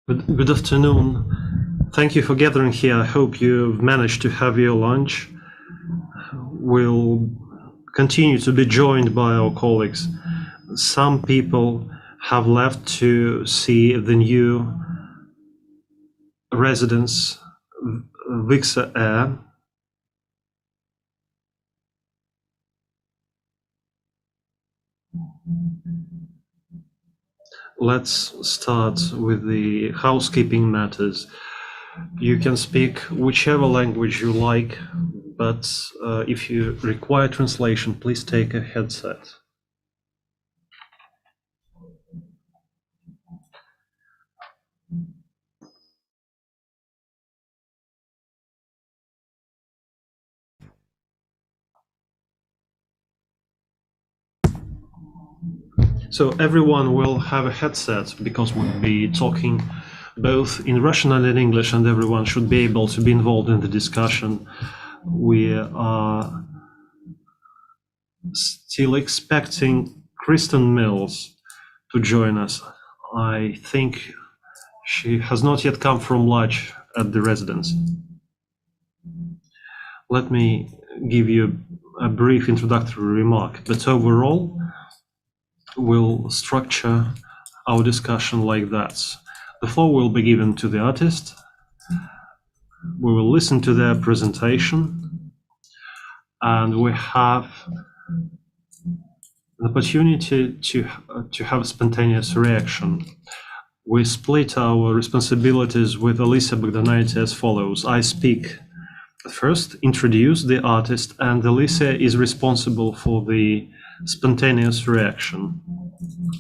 Good afternoon. Thank you for gathering here. I hope you've managed to have your lunch. We'll continue to be joined by our colleagues. Some people have left to see the new residence, Vixa Air. Let's start with the housekeeping matters. You can speak whichever language you like, but if you require translation, please take a headset. So everyone will have a headset because we'll be talking both in Russian and in English, and everyone should be able to be involved in the discussion. We are still expecting Kristen Mills to join us. I think she has not yet come from lunch at the residence. Let me give you a brief introductory remark, but overall, we'll structure our discussion like that. The floor will be given to the artist. We will listen to their presentation, and we have an opportunity to have a spontaneous reaction. We split our responsibilities with Elisa Bogdanaite as follows. I speak first, introduce the artist, and Elisa is responsible for the spontaneous reaction.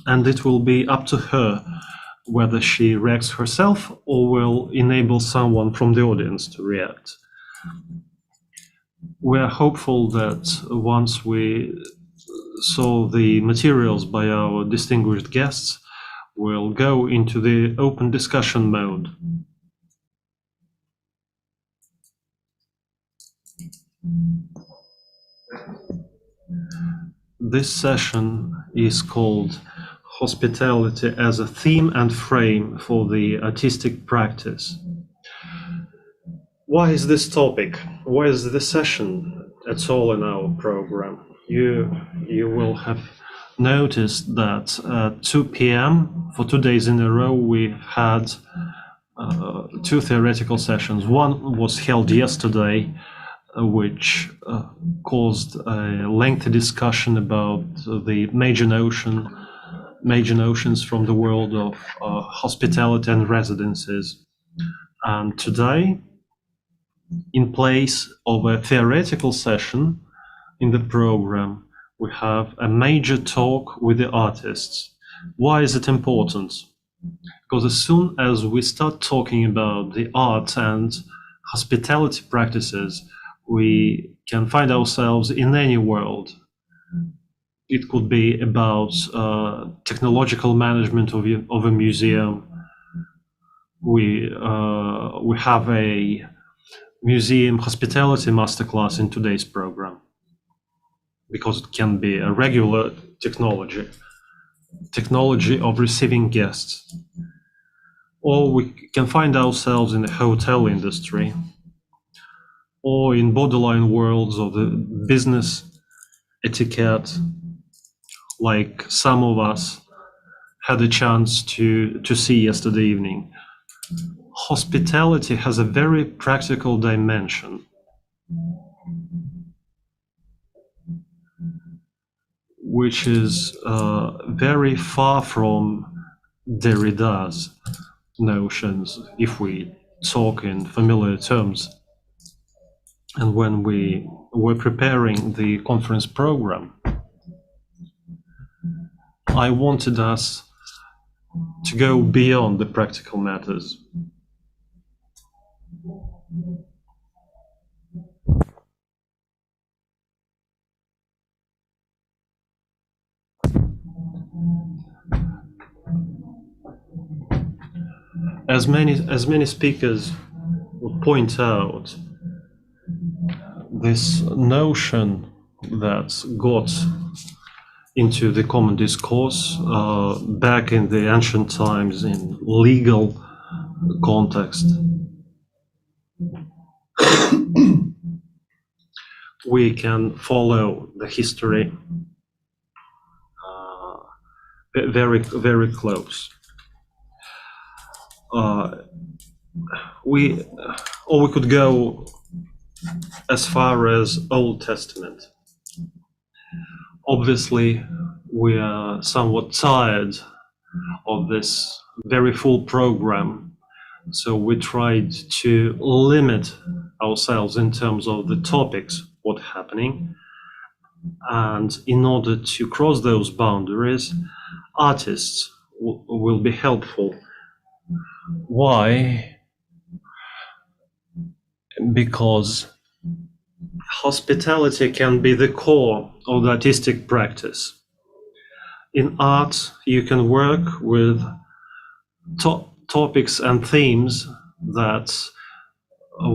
And it will be up to her whether she reacts herself or will enable someone from the audience to react. We are hopeful that once we saw the materials by our distinguished guests, we'll go into the open discussion mode. This session is called Hospitality as a Theme and Frame for the Artistic Practice. Why is this topic? Why is this session at all in our program? You will have noticed that at 2 p.m. for 2 days in a row, we've had two theoretical sessions. One was held yesterday, which caused a lengthy discussion about the major notions from the world of hospitality and residences. And today, in place of a theoretical session in the program, we have a major talk with the artists. Why is it important? Because as soon as we start talking about the art and hospitality practices, we can find ourselves in any world. It could be about technological management of a museum. We have a museum hospitality masterclass in today's program, because it can be a regular technology of receiving guests. Or we can find ourselves in the hotel industry, or in borderline worlds of the business etiquette, like some of us had a chance to see yesterday evening. Hospitality has a very practical dimension, which is very far from Derrida's notions, if we talk in familiar terms. And when we were preparing the conference program, I wanted us to go beyond the practical matters. As many speakers would point out, this notion that got into the common discourse back in the ancient times in legal context. We can follow the history very, very close. We could go as far as Old Testament. Obviously, we are somewhat tired of this very full program, so we tried to limit ourselves in terms of the topics, what's happening, and in order to cross those boundaries, artists will be helpful. Why? Because hospitality can be the core of the artistic practice. In art, you can work with topics and themes that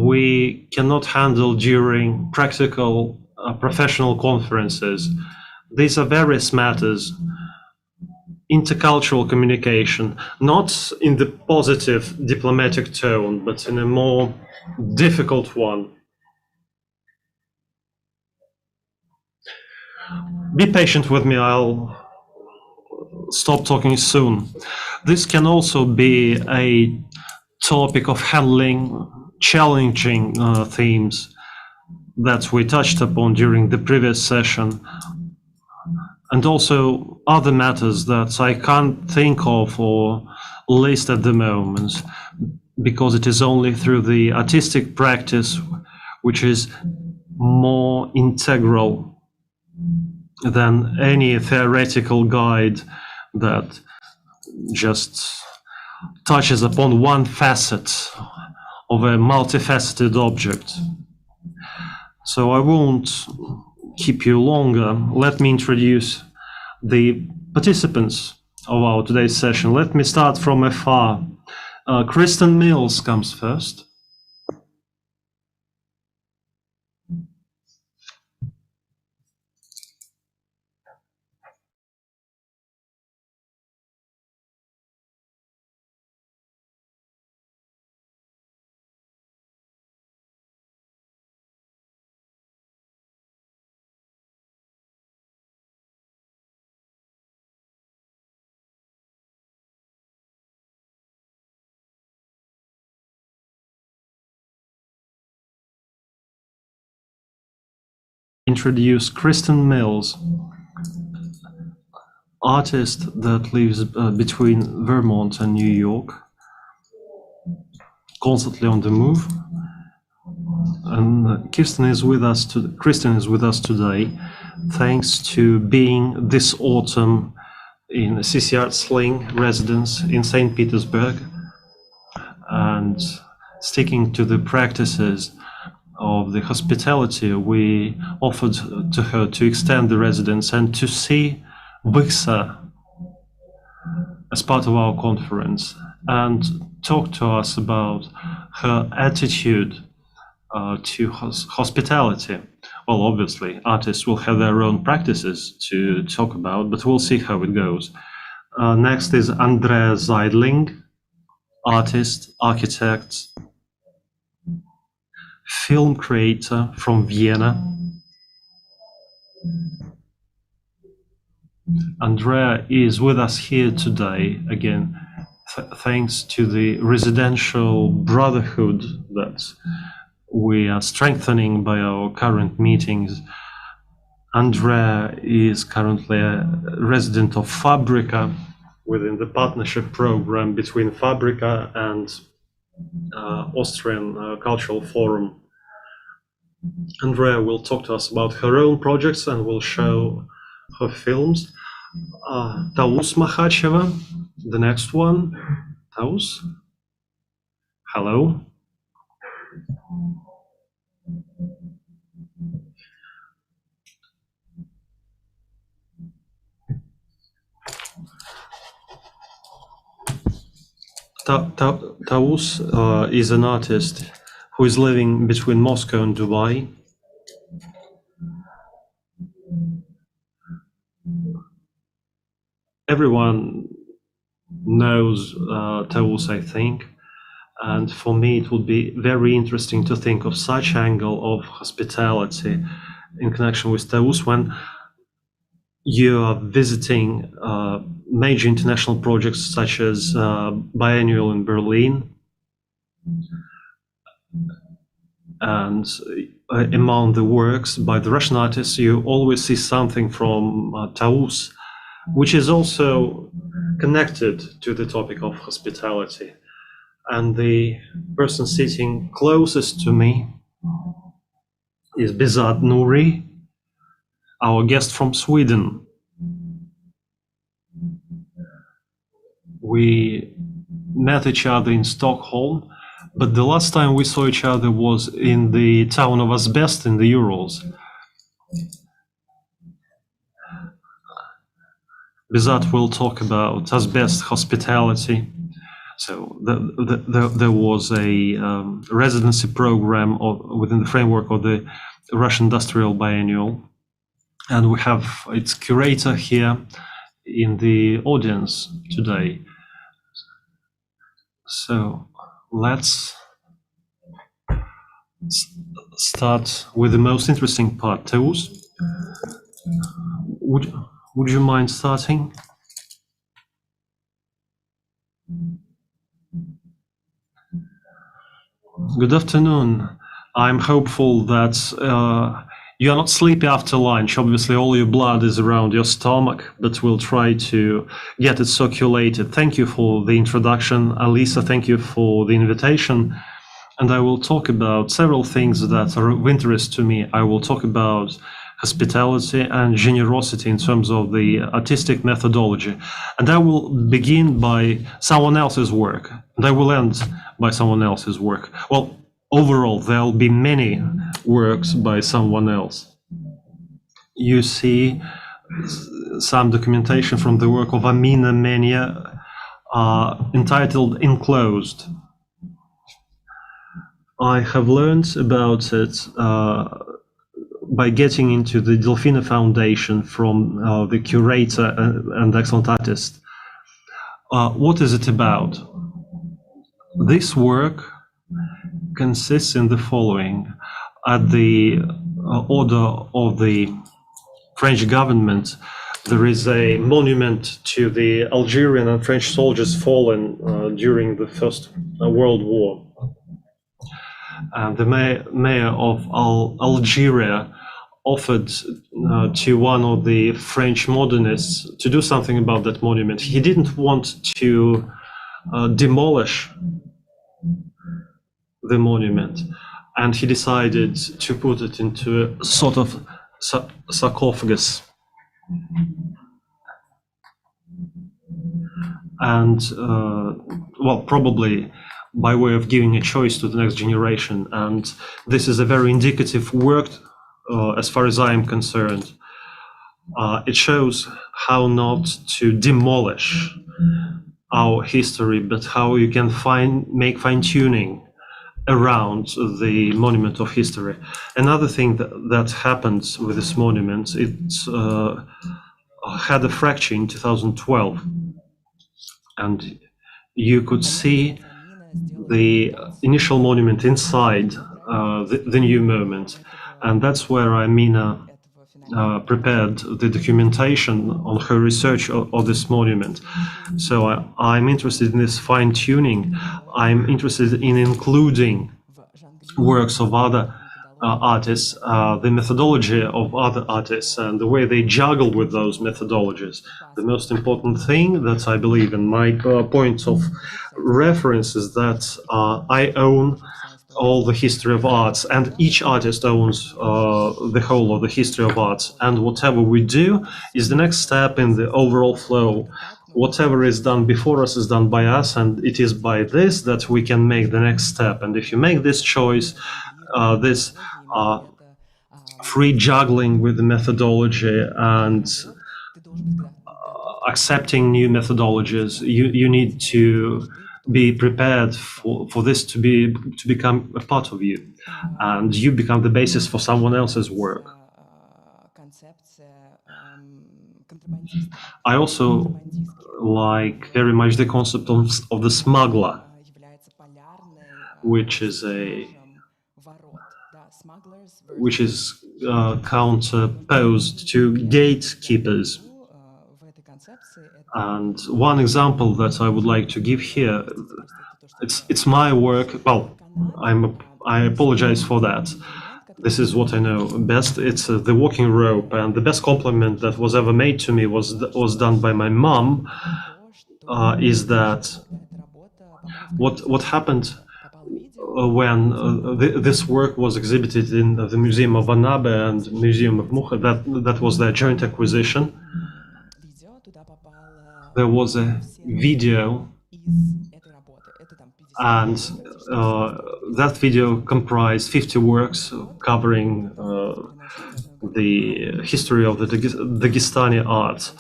we cannot handle during practical professional conferences. These are various matters. Intercultural communication, not in the positive diplomatic tone, but in a more difficult one. Be patient with me, I'll stop talking soon. This can also be a topic of handling challenging themes that we touched upon during the previous session, and also other matters that I can't think of or list at the moment, because it is only through the artistic practice, which is more integral than any theoretical guide that just touches upon one facet of a multifaceted object. So I won't keep you longer. Let me introduce the participants of our today's session. Let me start from afar. Kristen Mills comes first. Introduce Kristen Mills, artist that lives between Vermont and New York, constantly on the move. And Kristen is with us today, thanks to being this autumn in CCR Sling residence in St. Petersburg and sticking to the practices of the hospitality. We offered to her to extend the residence and to see Behzad as part of our conference and talk to us about her attitude to hospitality. Well, obviously, artists will have their own practices to talk about, but we'll see how it goes. Next is Andrea Zeitling, artist, architect, film creator from Vienna. Andrea is with us here today, again, thanks to the residential brotherhood that we are strengthening by our current meetings. Andrea is currently a resident of Fabrica within the partnership program between Fabrica and Austrian Cultural Forum. Andrea will talk to us about her own projects and will show her films. Taus Makhacheva, the next one. Taus, hello. Taus is an artist who is living between Moscow and Dubai. Everyone knows Taus, I think. And for me, it would be very interesting to think of such angle of hospitality in connection with Taus when you are visiting major international projects such as Biennial in Berlin, and among the works by the Russian artists, you always see something from Taus, which is also connected to the topic of hospitality. And the person sitting closest to me is Behzad Nuri, our guest from Sweden. We met each other in Stockholm, but the last time we saw each other was in the town of Asbest in the Urals. Behzad will talk about Asbest hospitality. So there was a residency program within the framework of the Russian Industrial Biennial, and we have its curator here in the audience today. So let's start with the most interesting part. Taus, would you mind starting? Good afternoon. I'm hopeful that you're not sleepy after lunch. Obviously, all your blood is around your stomach, but we'll try to get it circulated. Thank you for the introduction. Alisa, thank you for the invitation. And I will talk about several things that are of interest to me. I will talk about hospitality and generosity in terms of the artistic methodology. And I will begin by someone else's work, and I will end by someone else's work. Well, overall, there'll be many works by someone else. You see some documentation from the work of Amina Menia entitled Enclosed. I have learned about it by getting into the Delfina Foundation from the curator and excellent artist. What is it about? This work consists in the following. At the order of the French government, there is a monument to the Algerian and French soldiers fallen during the First World War. And the mayor of Algeria offered to one of the French modernists to do something about that monument. He didn't want to demolish the monument, and he decided to put it into a sort of sarcophagus. And, well, probably by way of giving a choice to the next generation. And this is a very indicative work as far as I am concerned. It shows how not to demolish our history, but how you can make fine-tuning around the monument of history. Another thing that happened with this monument, it had a fracture in 2012, and you could see the initial monument inside the new moment, and that's where Amina prepared the documentation on her research of this monument. So I'm interested in this fine-tuning. I'm interested in including works of other artists, the methodology of other artists, and the way they juggle with those methodologies. The most important thing that I believe in my point of reference is that I own all the history of arts, and each artist owns the whole of the history of arts, and whatever we do is the next step in the overall flow. Whatever is done before us is done by us, and it is by this that we can make the next step. And if you make this choice, this free juggling with the methodology and accepting new methodologies, you need to be prepared for this to become a part of you, and you become the basis for someone else's work. I also like very much the concept of the smuggler. which is counterposed to gatekeepers. And one example that I would like to give here, it's my work. Well, I apologize for that. This is what I know best. It's the walking rope, and the best compliment that was ever made to me was done by my mom. Is that what happened when this work was exhibited in the Museum of Anabe and Museum of Mucha? That was their joint acquisition. There was a video, and that video comprised 50 works covering the history of the Dagestani art,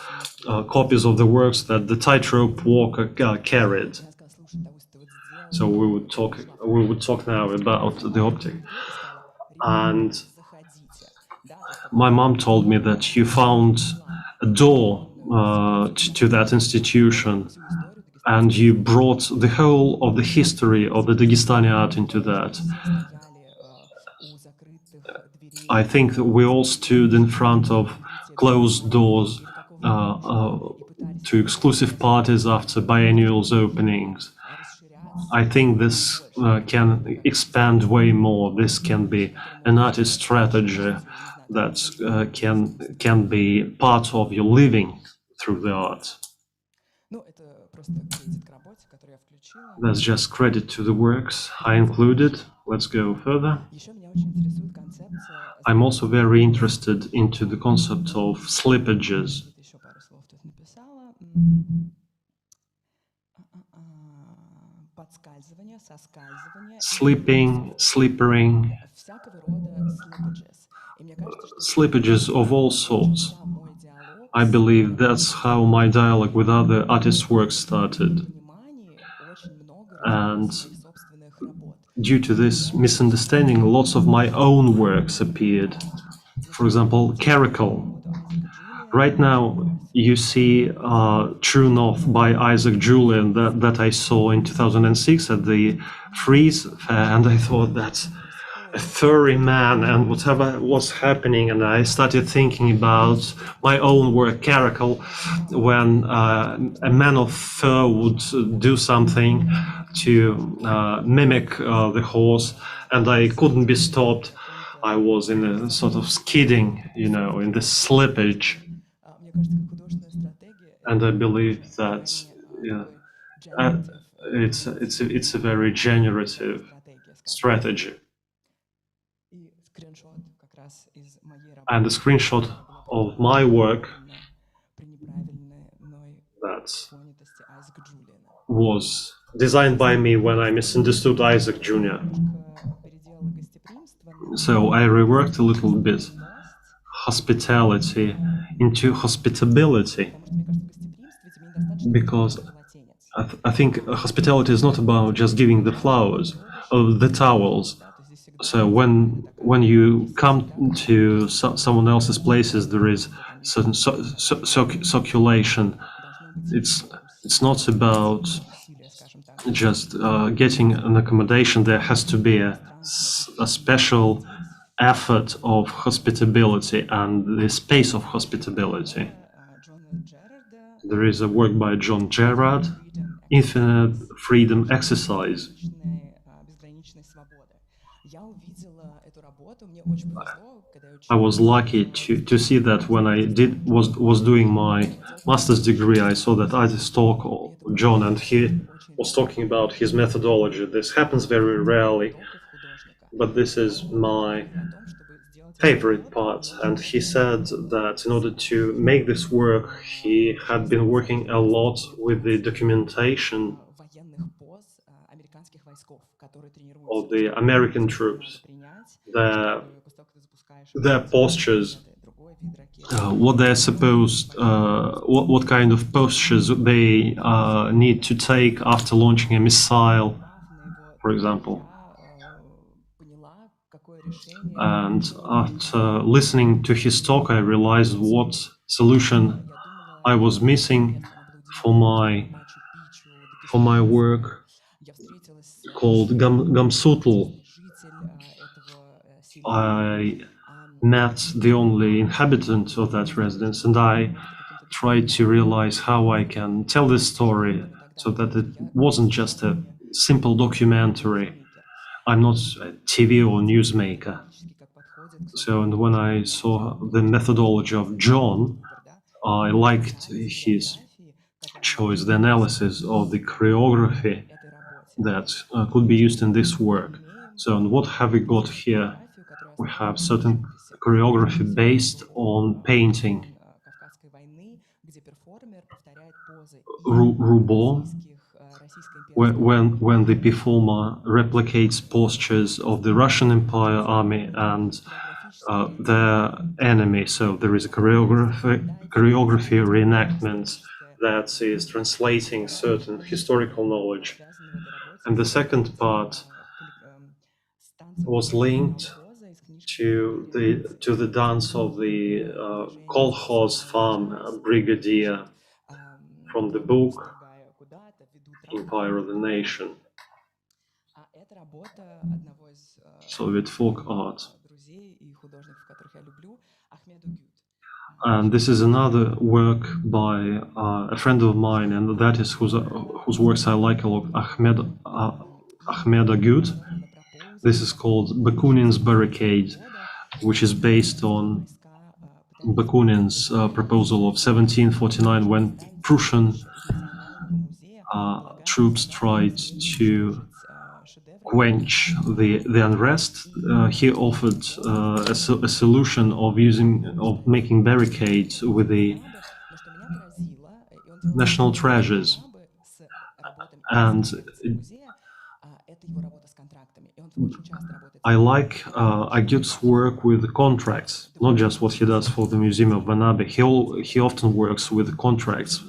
copies of the works that the tightrope walker carried. So we would talk now about the optic. And my mom told me that you found a door to that institution, and you brought the whole of the history of the Dagestani art into that. I think that we all stood in front of closed doors to exclusive parties after biennials openings. I think this can expand way more. This can be an artist strategy that can be part of your living through the art. That's just credit to the works I included. Let's go further. I'm also very interested into the concept of slippages. Slipping, slippering, slippages of all sorts. I believe that's how my dialogue with other artists' work started. And due to this misunderstanding, lots of my own works appeared. For example, Caracal. Right now, you see True North by Isaac Julian that I saw in 2006 at the Freeze Fair, and I thought that's a furry man and whatever was happening, and I started thinking about my own work, Caracal, when a man of fur would do something to mimic the horse, and I couldn't be stopped. I was in a sort of skidding, in the slippage. And I believe that it's a very generative strategy. And the screenshot of my work that was designed by me when I misunderstood Isaac Jr. So I reworked a little bit hospitality into hospitability, because I think hospitality is not about just giving the flowers or the towels. So when you come to someone else's places, there is certain circulation. It's not about just getting an accommodation. There has to be a special effort of hospitability and the space of hospitability. There is a work by John Gerard, Infinite Freedom Exercise. I was lucky to see that when I was doing my master's degree. I saw that artist talk, John, and he was talking about his methodology. This happens very rarely, but this is my favorite part. And he said that in order to make this work, he had been working a lot with the documentation of the American troops, their postures, what they're supposed, what kind of postures they need to take after launching a missile, for example. And after listening to his talk, I realized what solution I was missing for my work. called Gamsutl. I met the only inhabitant of that residence, and I tried to realize how I can tell this story so that it wasn't just a simple documentary. I'm not a TV or newsmaker. So, and when I saw the methodology of John, I liked his choice, the analysis of the choreography that could be used in this work. So, and what have we got here? We have certain choreography based on painting. Roubo, when the performer replicates postures of the Russian Empire army and their enemy. So there is a choreography reenactment that is translating certain historical knowledge. And the second part was linked to the dance of the kolkhoz farm brigadier from the book Empire of the Nation, Soviet folk art. And this is another work by a friend of mine, and that is whose works I like a lot, Ahmed Agut. This is called Bakunin's Barricade, which is based on Bakunin's proposal of 1749 when Prussian troops tried to quench the unrest. He offered a solution of making barricades with the national treasures, and I like Agut's work with contracts, not just what he does for the Museum of Vanabe. He often works with contracts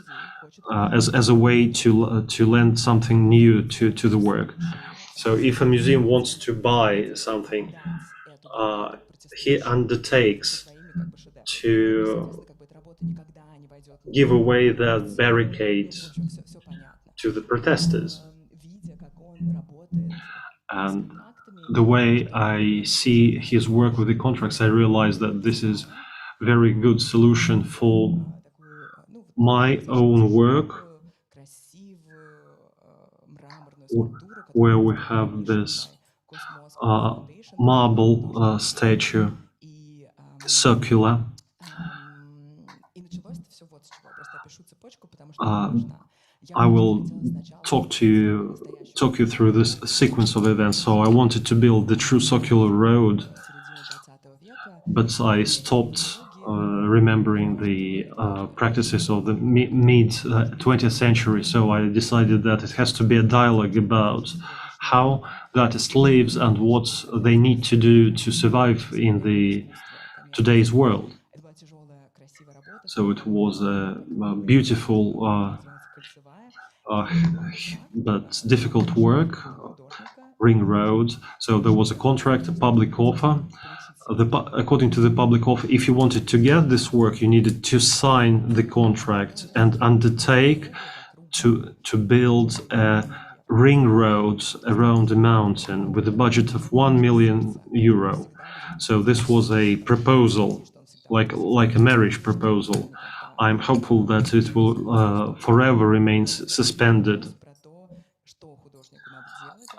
as a way to lend something new to the work. So if a museum wants to buy something, he undertakes to give away that barricade to the protesters. And the way I see his work with the contracts, I realize that this is a very good solution for my own work, where we have this marble statue, circular. I will talk you through this sequence of events. So I wanted to build the true circular road, but I stopped remembering the practices of the mid 20th century. So I decided that it has to be a dialogue about how the artist lives and what they need to do to survive in the today's world. So it was a beautiful but difficult work, ring road. So there was a contract, a public offer. According to the public offer, if you wanted to get this work, you needed to sign the contract and undertake to build a ring road around the mountain with a budget of €1 million. So this was a proposal, like a marriage proposal. I'm hopeful that it will forever remain suspended.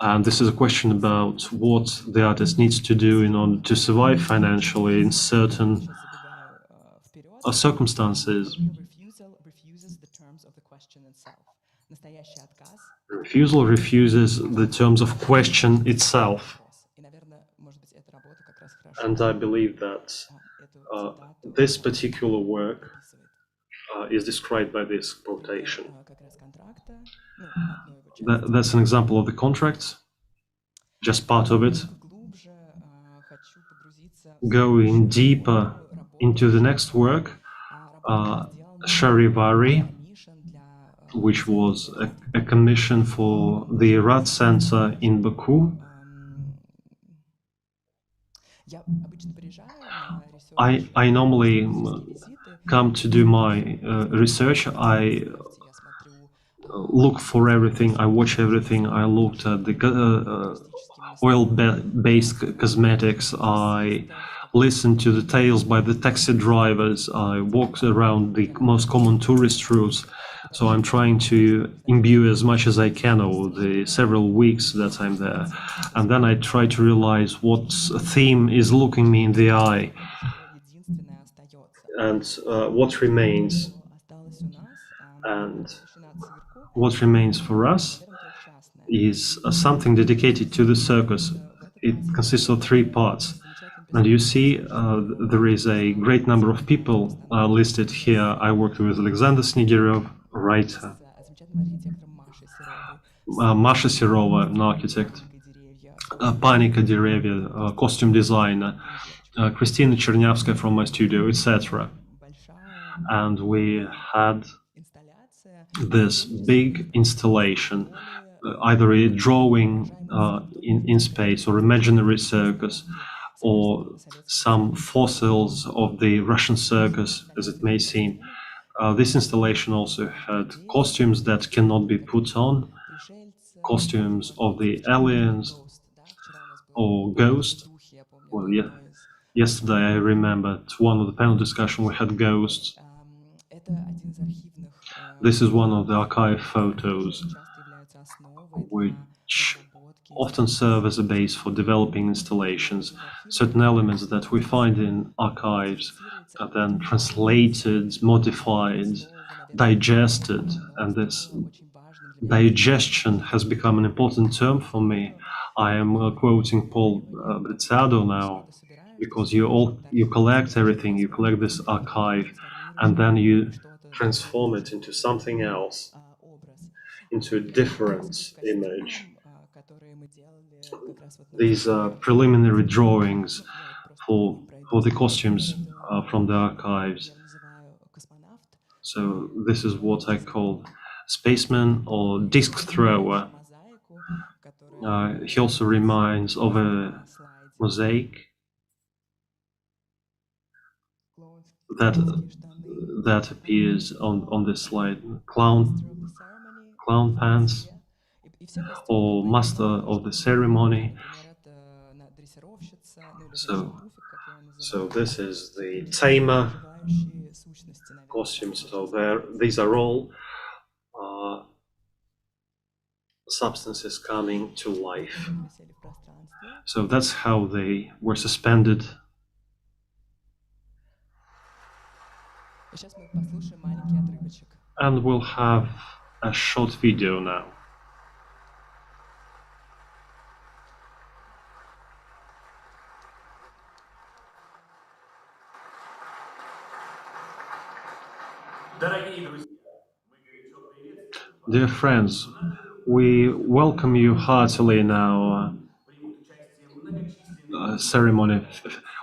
And this is a question about what the artist needs to do in order to survive financially in certain circumstances. Refusal refuses the terms of question itself. And I believe that this particular work is described by this quotation. That's an example of the contract, just part of it. Going deeper into the next work, Charivari, which was a commission for the Rat Center in Baku. I normally come to do my research. I look for everything. I watch everything. I looked at the oil-based cosmetics. I listened to the tales by the taxi drivers. I walked around the most common tourist routes. So I'm trying to imbue as much as I can over the several weeks that I'm there. And then I try to realize what theme is looking me in the eye and what remains. And what remains for us is something dedicated to the circus. It consists of 3 parts. And you see, there is a great number of people listed here. I worked with Alexander Sniderov, writer, Masha Serova, an architect, Panika Derevia, costume designer, Kristina Chernявskaya from my studio, etc. And we had this big installation, either a drawing in space or imaginary circus, or some fossils of the Russian circus, as it may seem. This installation also had costumes that cannot be put on, costumes of the aliens or ghosts. Well, yeah, yesterday I remember at one of the panel discussion we had ghosts. This is one of the archive photos, which often serve as a base for developing installations. Certain elements that we find in archives are then translated, modified, digested, and this digestion has become an important term for me. I am quoting Paul Behzad now, because you collect everything, you collect this archive, and then you transform it into something else, into a different image. These are preliminary drawings for the costumes from the archives. So this is what I call spaceman or disc thrower. He also reminds of a mosaic that appears on this slide. Clown pants, or master of the ceremony. So this is the tamer costumes. So these are all substances coming to life. So that's how they were suspended. And we'll have a short video now. Dear friends, we welcome you heartily in our ceremony.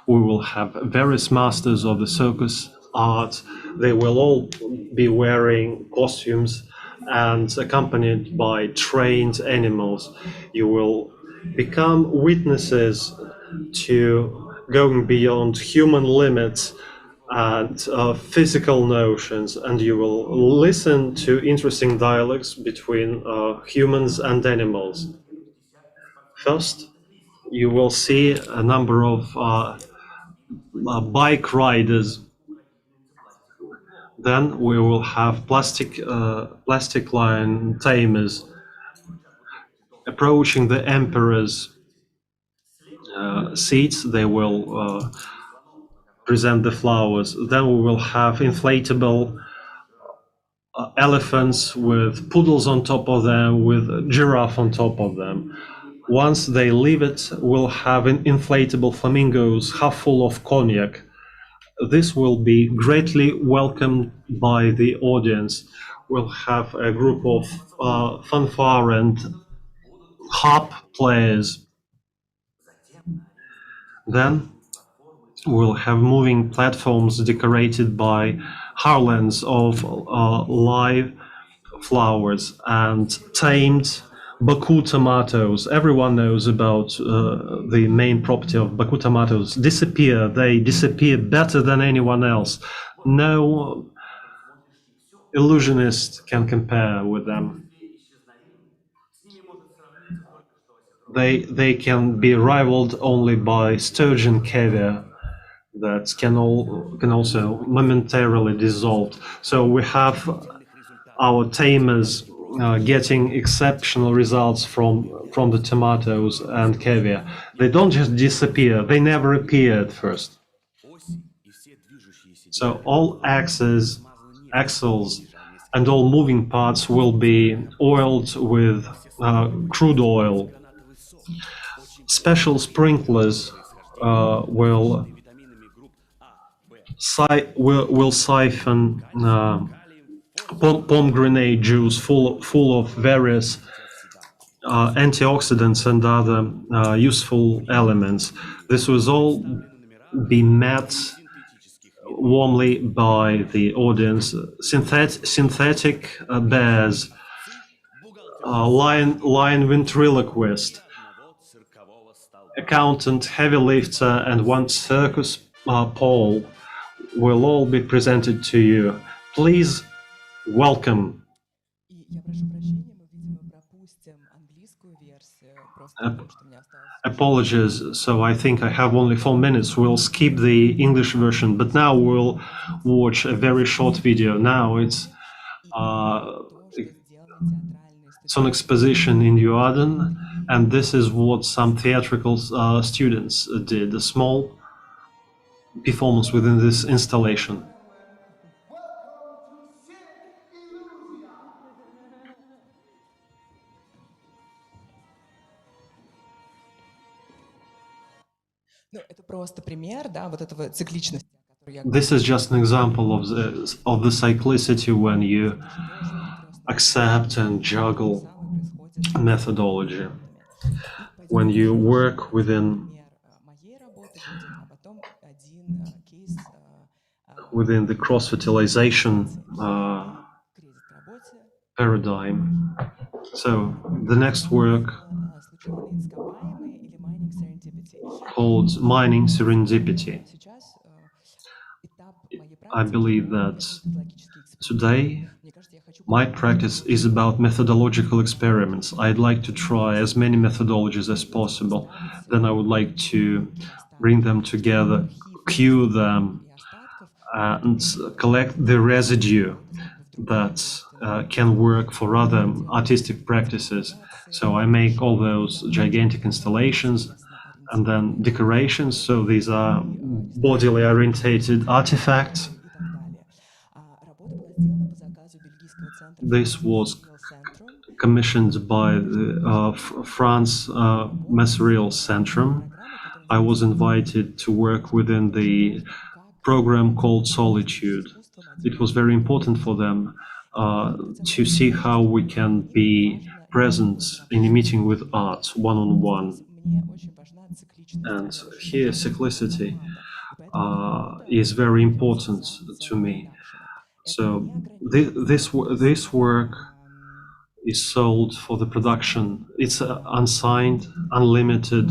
We will have various masters of the circus art. They will all be wearing costumes and accompanied by trained animals. You will become witnesses to going beyond human limits and physical notions, and you will listen to interesting dialogues between humans and animals. First, you will see a number of bike riders. Then we will have plastic line tamers approaching the emperor's seats. They will present the flowers. Then we will have inflatable elephants with poodles on top of them, with giraffe on top of them. Once they leave it, we'll have inflatable flamingos half full of cognac. This will be greatly welcomed by the audience. We'll have a group of fanfare and harp players. Then we'll have moving platforms decorated by garlands of live flowers and tamed Baku tomatoes. Everyone knows about the main property of Baku tomatoes. They disappear better than anyone else. No illusionists can compare with them. They can be rivaled only by sturgeon caviar that can also momentarily dissolve. So we have our tamers getting exceptional results from the tomatoes and caviar. They don't just disappear; they never appear at first. So all axles, and all moving parts will be oiled with crude oil. Special sprinklers will siphon pomegranate juice full of various antioxidants and other useful elements. This was all be met warmly by the audience. Synthetic bears, lion ventriloquist, accountant, heavy lifter, and one circus pole will all be presented to you. Please welcome. Apologies, so I think I have only 4 minutes. We'll skip the English version, but now we'll watch a very short video. Now it's an exposition in Uaden, and this is what some theatrical students did, a small performance within this installation. This is just an example of the cyclicity when you accept and juggle methodology. When you work within the cross-fertilization paradigm. So the next work called Mining Serendipity. I believe that today my practice is about methodological experiments. I'd like to try as many methodologies as possible. Then I would like to bring them together, cue them, and collect the residue that can work for other artistic practices. So I make all those gigantic installations and then decorations. So these are bodily orientated artifacts. This was commissioned by the France Material Centrum. I was invited to work within the program called Solitude. It was very important for them to see how we can be present in a meeting with art one-on-one. And here cyclicity is very important to me. So this work is sold for the production. It's unsigned, unlimited,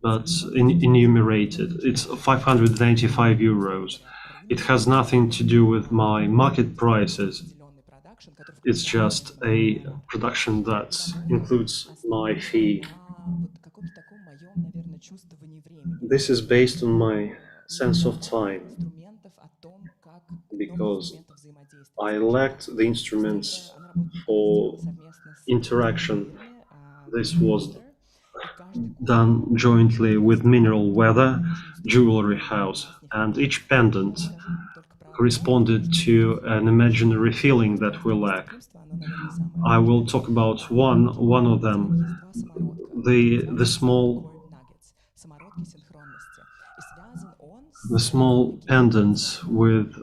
but enumerated. It's 595 euros. It has nothing to do with my market prices. It's just a production that includes my fee. This is based on my sense of time, because I lacked the instruments for interaction. This was done jointly with Mineral Weather Jewelry House, and each pendant corresponded to an imaginary feeling that we lack. I will talk about one of them, the small pendants with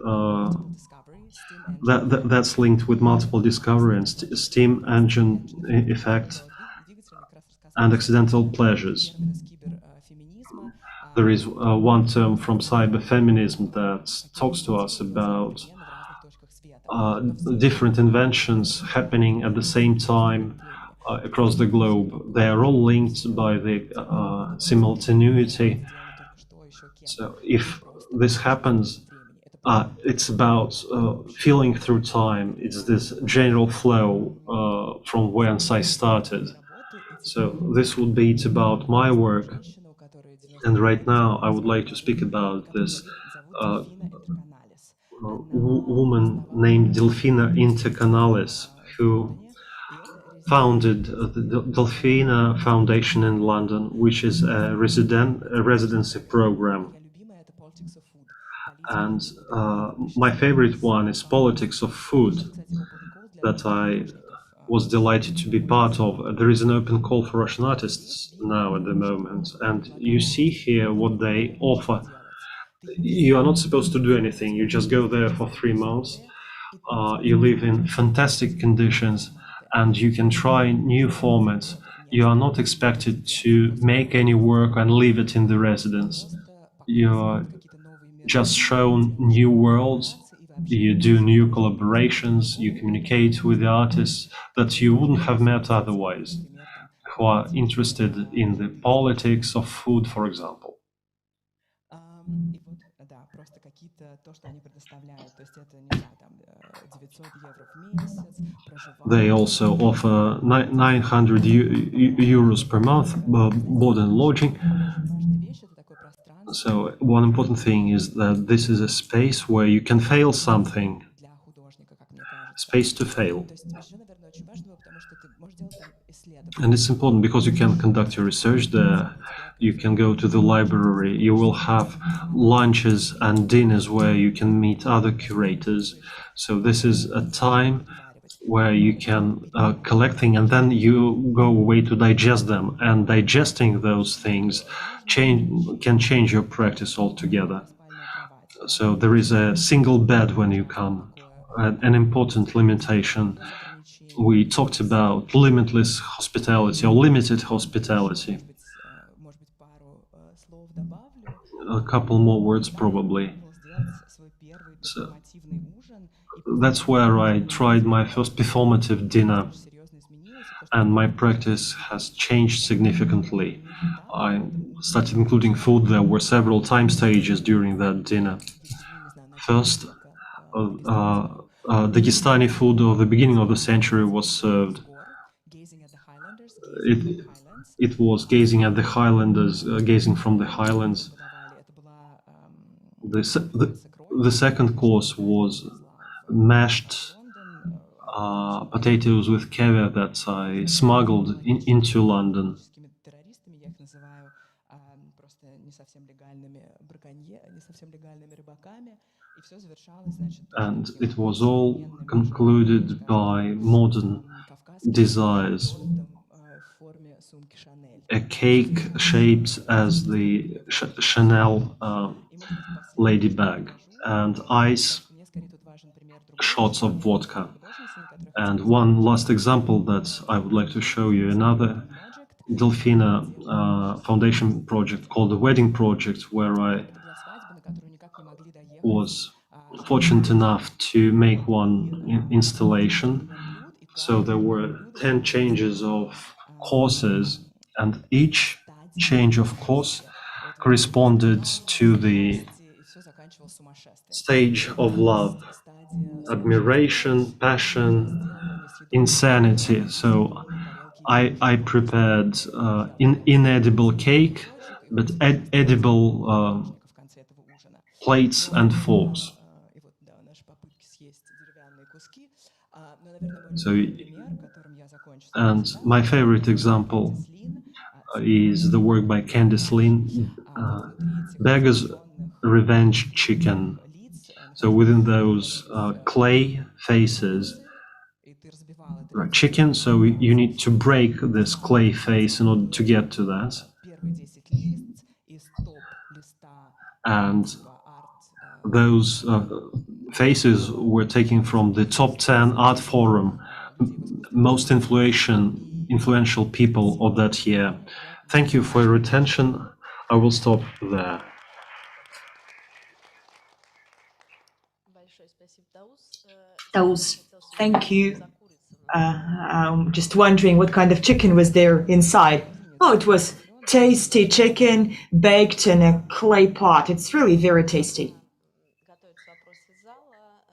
that's linked with multiple discovery and steam engine effect and accidental pleasures. There is one term from cyberfeminism that talks to us about different inventions happening at the same time across the globe. They are all linked by the simultaneity. So if this happens, It's about feeling through time. It's this general flow from whence I started. So this would be it about my work. And right now I would like to speak about this woman named Delfina Intercanalis, who founded the Delfina Foundation in London, which is a residency program. And my favorite one is Politics of Food, that I was delighted to be part of. There is an open call for Russian artists now at the moment, and you see here what they offer. You are not supposed to do anything. You just go there for 3 months. You live in fantastic conditions, and you can try new formats. You are not expected to make any work and leave it in the residence. You are just shown new worlds. You do new collaborations. You communicate with the artists that you wouldn't have met otherwise, who are interested in the politics of food, for example. They also offer 900 euros per month, board and lodging. So one important thing is that this is a space where you can fail something, space to fail. And it's important because you can conduct your research there. You can go to the library. You will have lunches and dinners where you can meet other curators. So this is a time where you can collect things, and then you go away to digest them. And digesting those things can change your practice altogether. So there is a single bed when you come, an important limitation. We talked about limitless hospitality or limited hospitality. A couple more words probably. So that's where I tried my first performative dinner, and my practice has changed significantly. I started including food. There were several time stages during that dinner. First, Dagestani food of the beginning of the century was served. It was gazing at the Highlanders, gazing from the Highlands. The second course was mashed potatoes with caviar that I smuggled into London. And it was all concluded by modern desires. A cake shaped as the Chanel lady bag, and ice shots of vodka. And one last example that I would like to show you, another Delfina Foundation project called the Wedding Project, where I was fortunate enough to make one installation. So there were 10 changes of courses, and each change of course corresponded to the stage of love: admiration, passion, insanity. So I prepared inedible cake, but edible plates and forks. So, and my favorite example is the work by Candice Lynn, Beggar's Revenge Chicken. So within those clay faces, chicken, so you need to break this clay face in order to get to that. And those faces were taken from the top 10 art forum, most influential people of that year. Thank you for your attention. I will stop there. Thank you. I'm just wondering what kind of chicken was there inside. Oh, it was tasty chicken baked in a clay pot. It's really very tasty.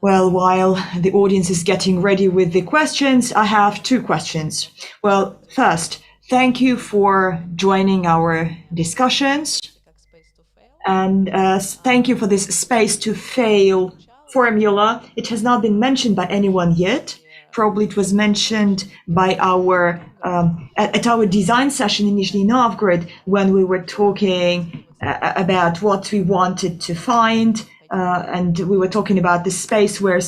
Well, while the audience is getting ready with the questions, I have 2 questions. Well, first, thank you for joining our discussions. And thank you for this space to fail formula. It has not been mentioned by anyone yet. Probably it was mentioned by our at our design session in Nizhny Novgorod when we were talking about what we wanted to find. And we were talking about the space where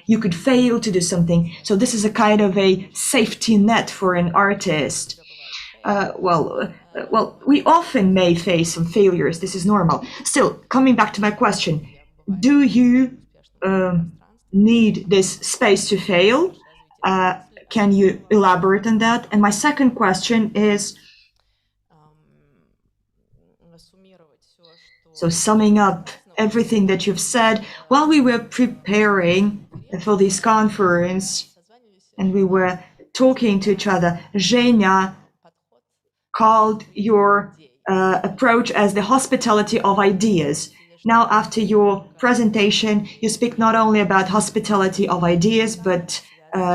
you could fail to do something. So this is a kind of a safety net for an artist. Well, we often may face some failures. This is normal. Still, coming back to my question, do you need this space to fail? Can you elaborate on that? And my second question is, so summing up everything that you've said, while we were preparing for this conference and we were talking to each other, Zhenya called your approach as the hospitality of ideas. Now, after your presentation, you speak not only about hospitality of ideas, but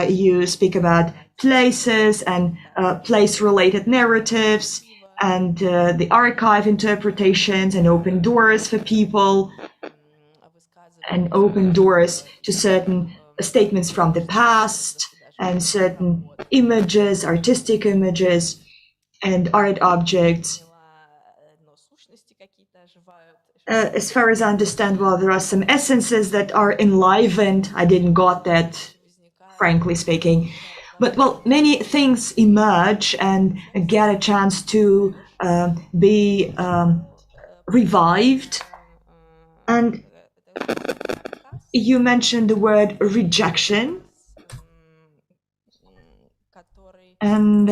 you speak about places and place-related narratives and the archive interpretations and open doors for people and open doors to certain statements from the past and certain images, artistic images and art objects. As far as I understand, well, there are some essences that are enlivened. I didn't got that, frankly speaking. But, well, many things emerge and get a chance to be revived. And you mentioned the word rejection. And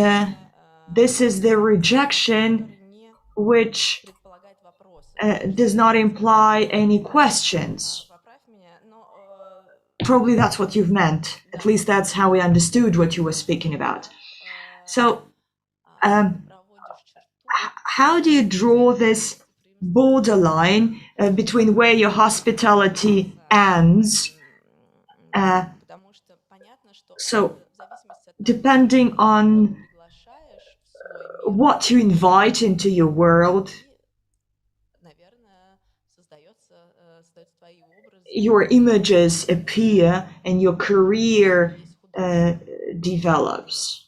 this is the rejection which does not imply any questions. Probably that's what you've meant. At least that's how we understood what you were speaking about. So, how do you draw this borderline between where your hospitality ends? So, depending on what you invite into your world, your images appear and your career develops.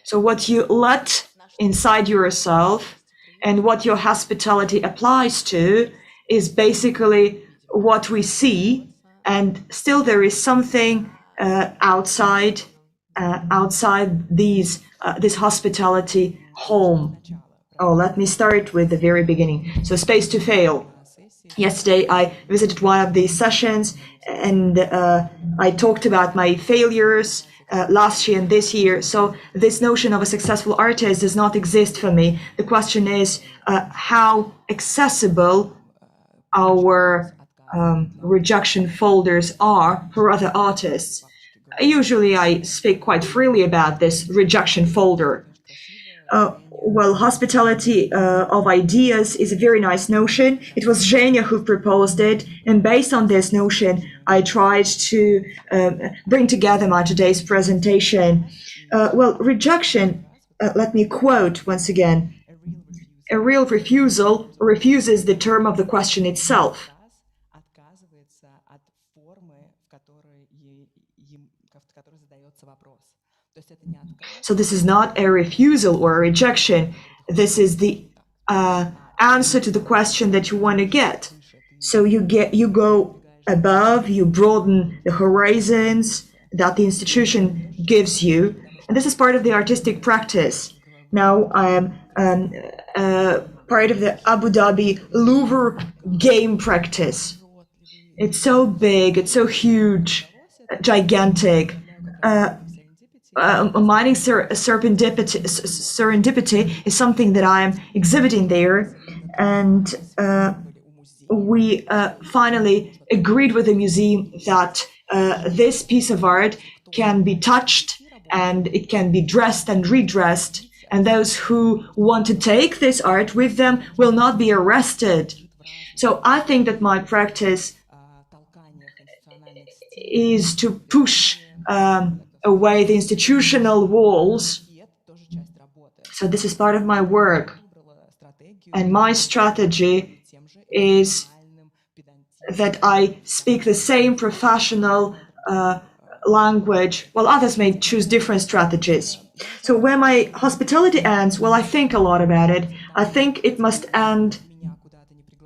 So what you let inside yourself and what your hospitality applies to is basically what we see, and still there is something outside this hospitality home. Oh, let me start with the very beginning. So, space to fail. Yesterday, I visited one of these sessions, and I talked about my failures last year and this year. So, this notion of a successful artist does not exist for me. The question is how accessible our rejection folders are for other artists. Usually, I speak quite freely about this rejection folder. Well, hospitality of ideas is a very nice notion. It was Zhenya who proposed it, and based on this notion, I tried to bring together my today's presentation. Well, rejection, let me quote once again, a real refusal refuses the term of the question itself. So this is not a refusal or a rejection. This is the answer to the question that you want to get. So you go above, you broaden the horizons that the institution gives you. And this is part of the artistic practice. Now I am part of the Abu Dhabi Louvre game practice. It's so big, it's so huge, gigantic. Mining serendipity is something that I'm exhibiting there, and we finally agreed with the museum that this piece of art can be touched and it can be dressed and redressed, and those who want to take this art with them will not be arrested. So I think that my practice is to push away the institutional walls. So this is part of my work. And my strategy is that I speak the same professional language, while others may choose different strategies. So where my hospitality ends, well, I think a lot about it. I think it must end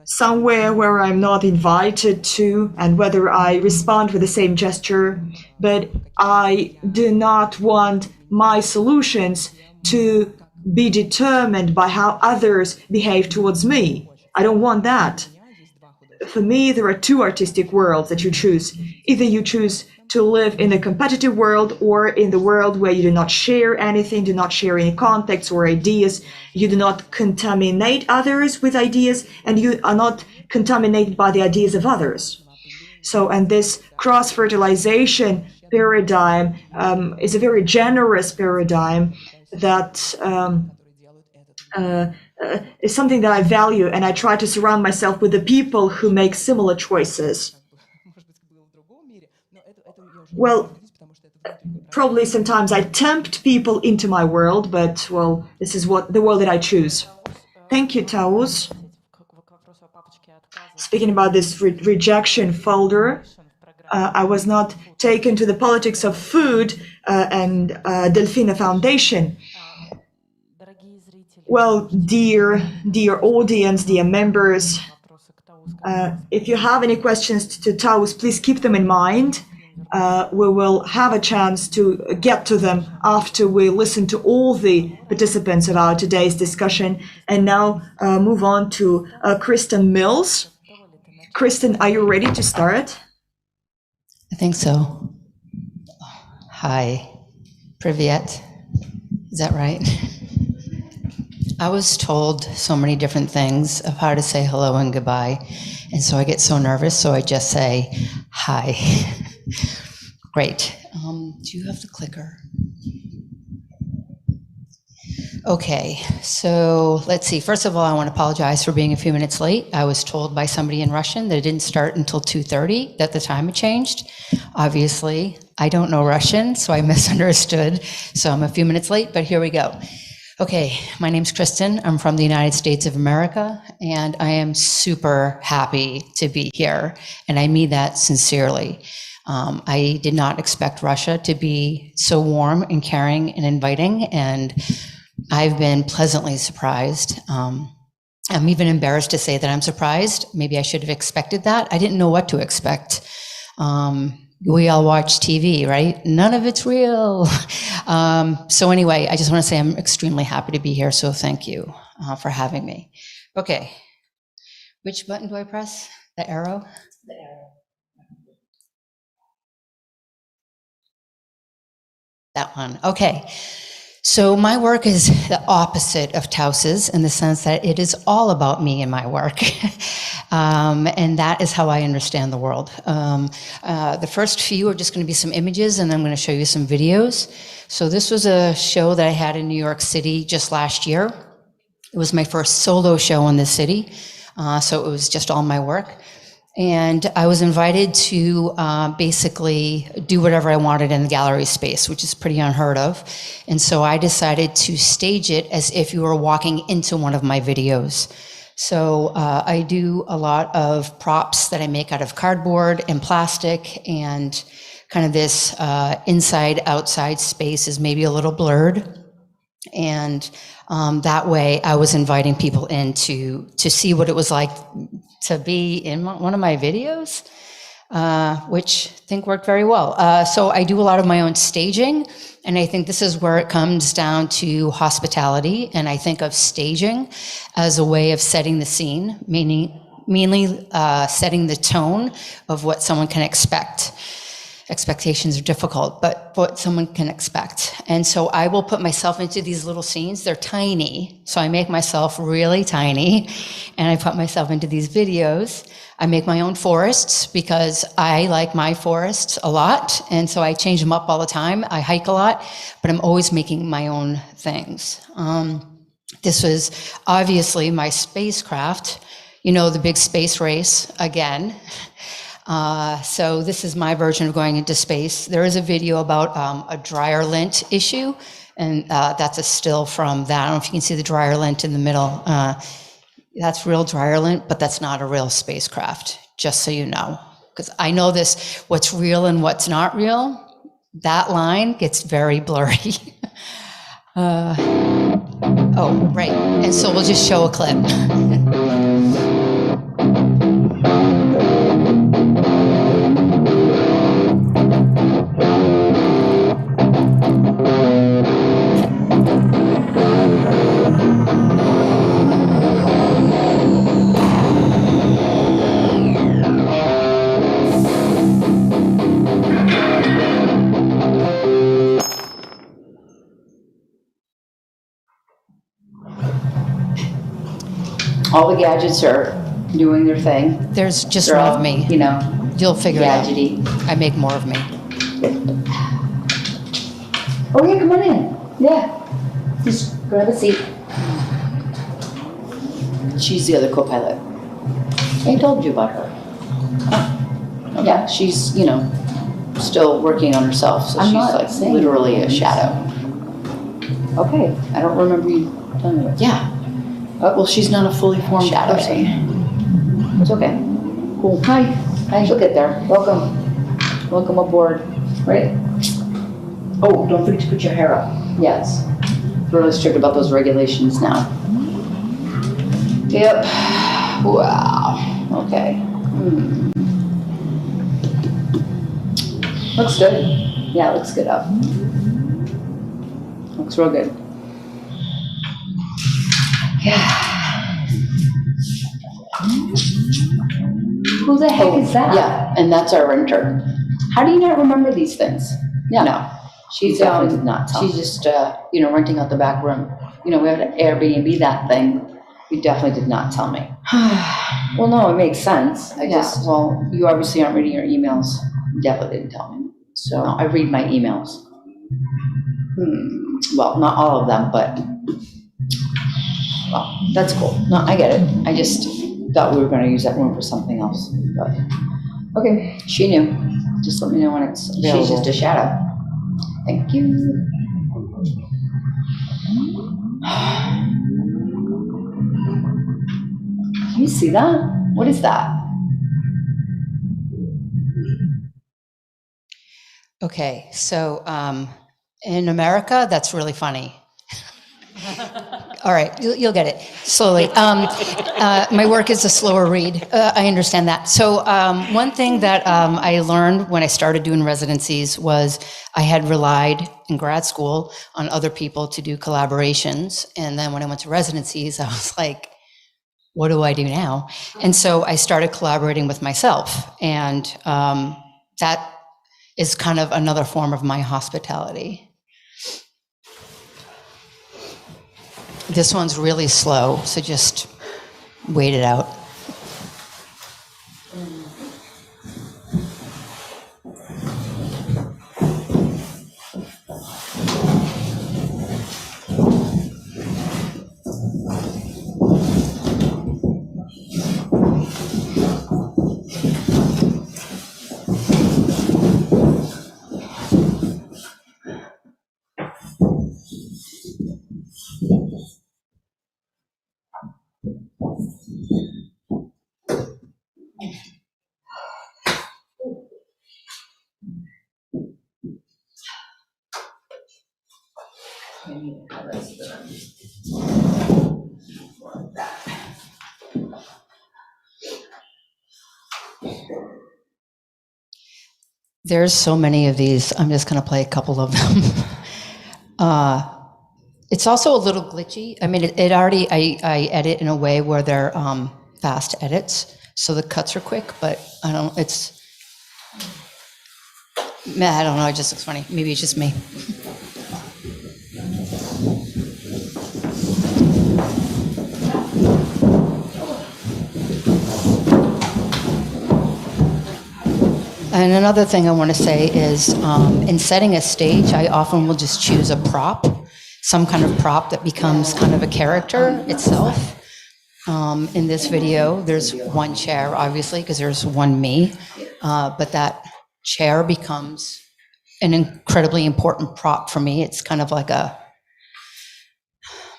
somewhere where I'm not invited to, and whether I respond with the same gesture. But I do not want my solutions to be determined by how others behave towards me. I don't want that. For me, there are two artistic worlds that you choose. Either you choose to live in a competitive world, or in the world where you do not share anything, do not share any contexts or ideas, you do not contaminate others with ideas, and you are not contaminated by the ideas of others. So, and this cross-fertilization paradigm is a very generous paradigm that is something that I value, and I try to surround myself with the people who make similar choices. Well, probably sometimes I tempt people into my world, but, well, this is what the world that I choose. Thank you, Taus. Speaking about this rejection folder, I was not taken to the politics of food and Delfina Foundation. Well, dear audience, dear members, if you have any questions to Taus, please keep them in mind. We will have a chance to get to them after we listen to all the participants of our today's discussion. And now move on to Kristen Mills. Kristen, are you ready to start? I think so. Hi, Privyet. Is that right? I was told so many different things of how to say hello and goodbye, and so I get so nervous, so I just say hi. Great. Do you have the clicker? Okay, so let's see. First of all, I want to apologize for being a few minutes late. I was told by somebody in Russian that it didn't start until 2:30, that the time had changed. Obviously, I don't know Russian, so I misunderstood. So I'm a few minutes late, but here we go. Okay, my name's Kristen. I'm from the United States of America, and I am super happy to be here, and I mean that sincerely. I did not expect Russia to be so warm and caring and inviting, and I've been pleasantly surprised. I'm even embarrassed to say that I'm surprised. Maybe I should have expected that. I didn't know what to expect. We all watch TV, right? None of it's real. So anyway, I just want to say I'm extremely happy to be here, so thank you for having me. Okay, which button do I press? The arrow? The arrow. That one, okay. So my work is the opposite of Taus's in the sense that it is all about me and my work. And that is how I understand the world. The first few are just going to be some images, and then I'm going to show you some videos. So this was a show that I had in New York City just last year. It was my first solo show in this city. So it was just all my work. And I was invited to basically do whatever I wanted in the gallery space, which is pretty unheard of. And so I decided to stage it as if you were walking into one of my videos. So I do a lot of props that I make out of cardboard and plastic, and kind of this inside-outside space is maybe a little blurred. And that way I was inviting people in to see what it was like to be in one of my videos, which I think worked very well. So I do a lot of my own staging, and I think this is where it comes down to hospitality. And I think of staging as a way of setting the scene, mainly setting the tone of what someone can expect. Expectations are difficult, but what someone can expect. And so I will put myself into these little scenes. They're tiny, so I make myself really tiny, and I put myself into these videos. I make my own forests because I like my forests a lot, and so I change them up all the time. I hike a lot, but I'm always making my own things. This was obviously my spacecraft you know, the big space race again. So this is my version of going into space. There is a video about a dryer lint issue, and that's a still from that. I don't know if you can see the dryer lint in the middle. That's real dryer lint, but that's not a real spacecraft, just so you know. Because I know this, what's real and what's not real, that line gets very blurry. Oh, right. And so we'll just show a clip. All the gadgets are doing their thing. There's just They're one all, of me. you know, You'll figure it out. gadgety. I make more of me. Oh yeah, come on in. Yeah, just grab a seat. She's the other co-pilot. I told you about her. Oh. Yeah, she's, you know, still working on herself, so she's like literally a shadow. Okay, I don't remember you telling me. Yeah. Well, she's not a fully formed person. It's okay. Cool. Hi. Hi. She'll get there. Welcome. Welcome aboard. Right. Oh, don't forget to put your hair up. Yes. We're really strict about those regulations now. Yep. Wow. Okay. Looks good. Yeah, it looks good up. Looks real good. Yeah. Who the heck is that? Yeah, and that's our renter. How do you not remember these things? Yeah. No, she's definitely did not tell. She's just, you know, renting out the back room. You know, we had an Airbnb that thing. You definitely did not tell me. Well, no, it makes sense. Well, you obviously aren't reading your emails. You definitely didn't tell me. So no, I read my emails. Well, not all of them, but. Well, that's cool. No, I get it. I just thought we were going to use that room for something else. But okay, she knew. Just let me know when it's available. She's just a shadow. Thank you. Can you see that? What is that? Okay, so in America, that's really funny. All right, you'll get it slowly. My work is a slower read. I understand that. So one thing that I learned when I started doing residencies was I had relied in grad school on other people to do collaborations. And then when I went to residencies, I was like, what do I do now? And so I started collaborating with myself. And that is kind of another form of my hospitality. This one's really slow, so just wait it out. There's so many of these. I'm just going to play a couple of them. It's also a little glitchy. I mean, it already, I edit in a way where they're fast edits, so the cuts are quick, but I don't know, it just looks funny. Maybe it's just me. And another thing I want to say is in setting a stage, I often will just choose a prop, some kind of prop that becomes kind of a character itself. In this video, there's one chair, obviously, because there's one me, but that chair becomes an incredibly important prop for me. It's kind of like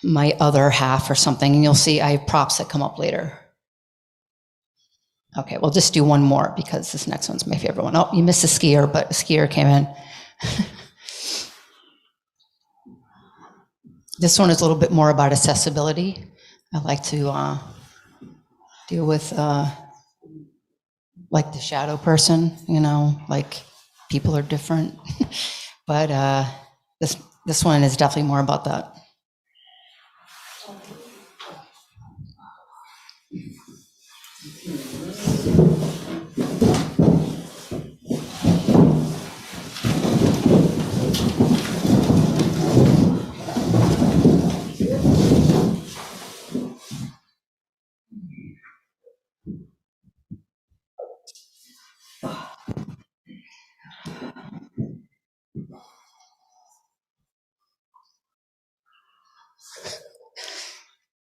my other half or something, and you'll see I have props that come up later. Okay, we'll just do one more because this next one's my favorite one. Oh, you missed a skier, but a skier came in. This one is a little bit more about accessibility. I like to deal with like the shadow person, like people are different. But this one is definitely more about that.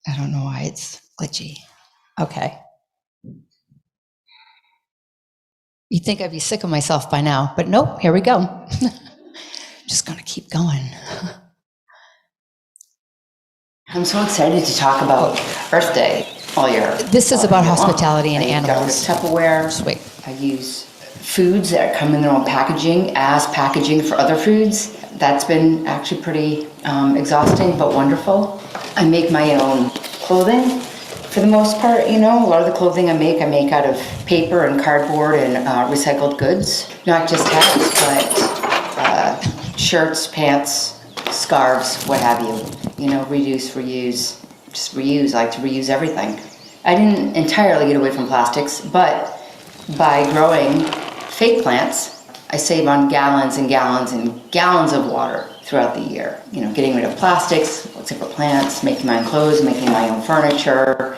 I don't know why it's glitchy. Okay. You'd think I'd be sick of myself by now, but nope, here we go. Just gonna keep going. I'm so excited to talk about Earth Day all year. This is about hospitality and animals. Tupperware. Just wait. I use foods that come in their own packaging as packaging for other foods. That's been actually pretty exhausting, but wonderful. I make my own clothing for the most part, A lot of the clothing I make out of paper and cardboard and recycled goods. Not just hats, but shirts, pants, scarves, what have you. Reduce, reuse, just reuse. I like to reuse everything. I didn't entirely get away from plastics, but by growing fake plants, I save on gallons and gallons and gallons of water throughout the year. Getting rid of plastics, except for plants, making my own clothes, making my own furniture.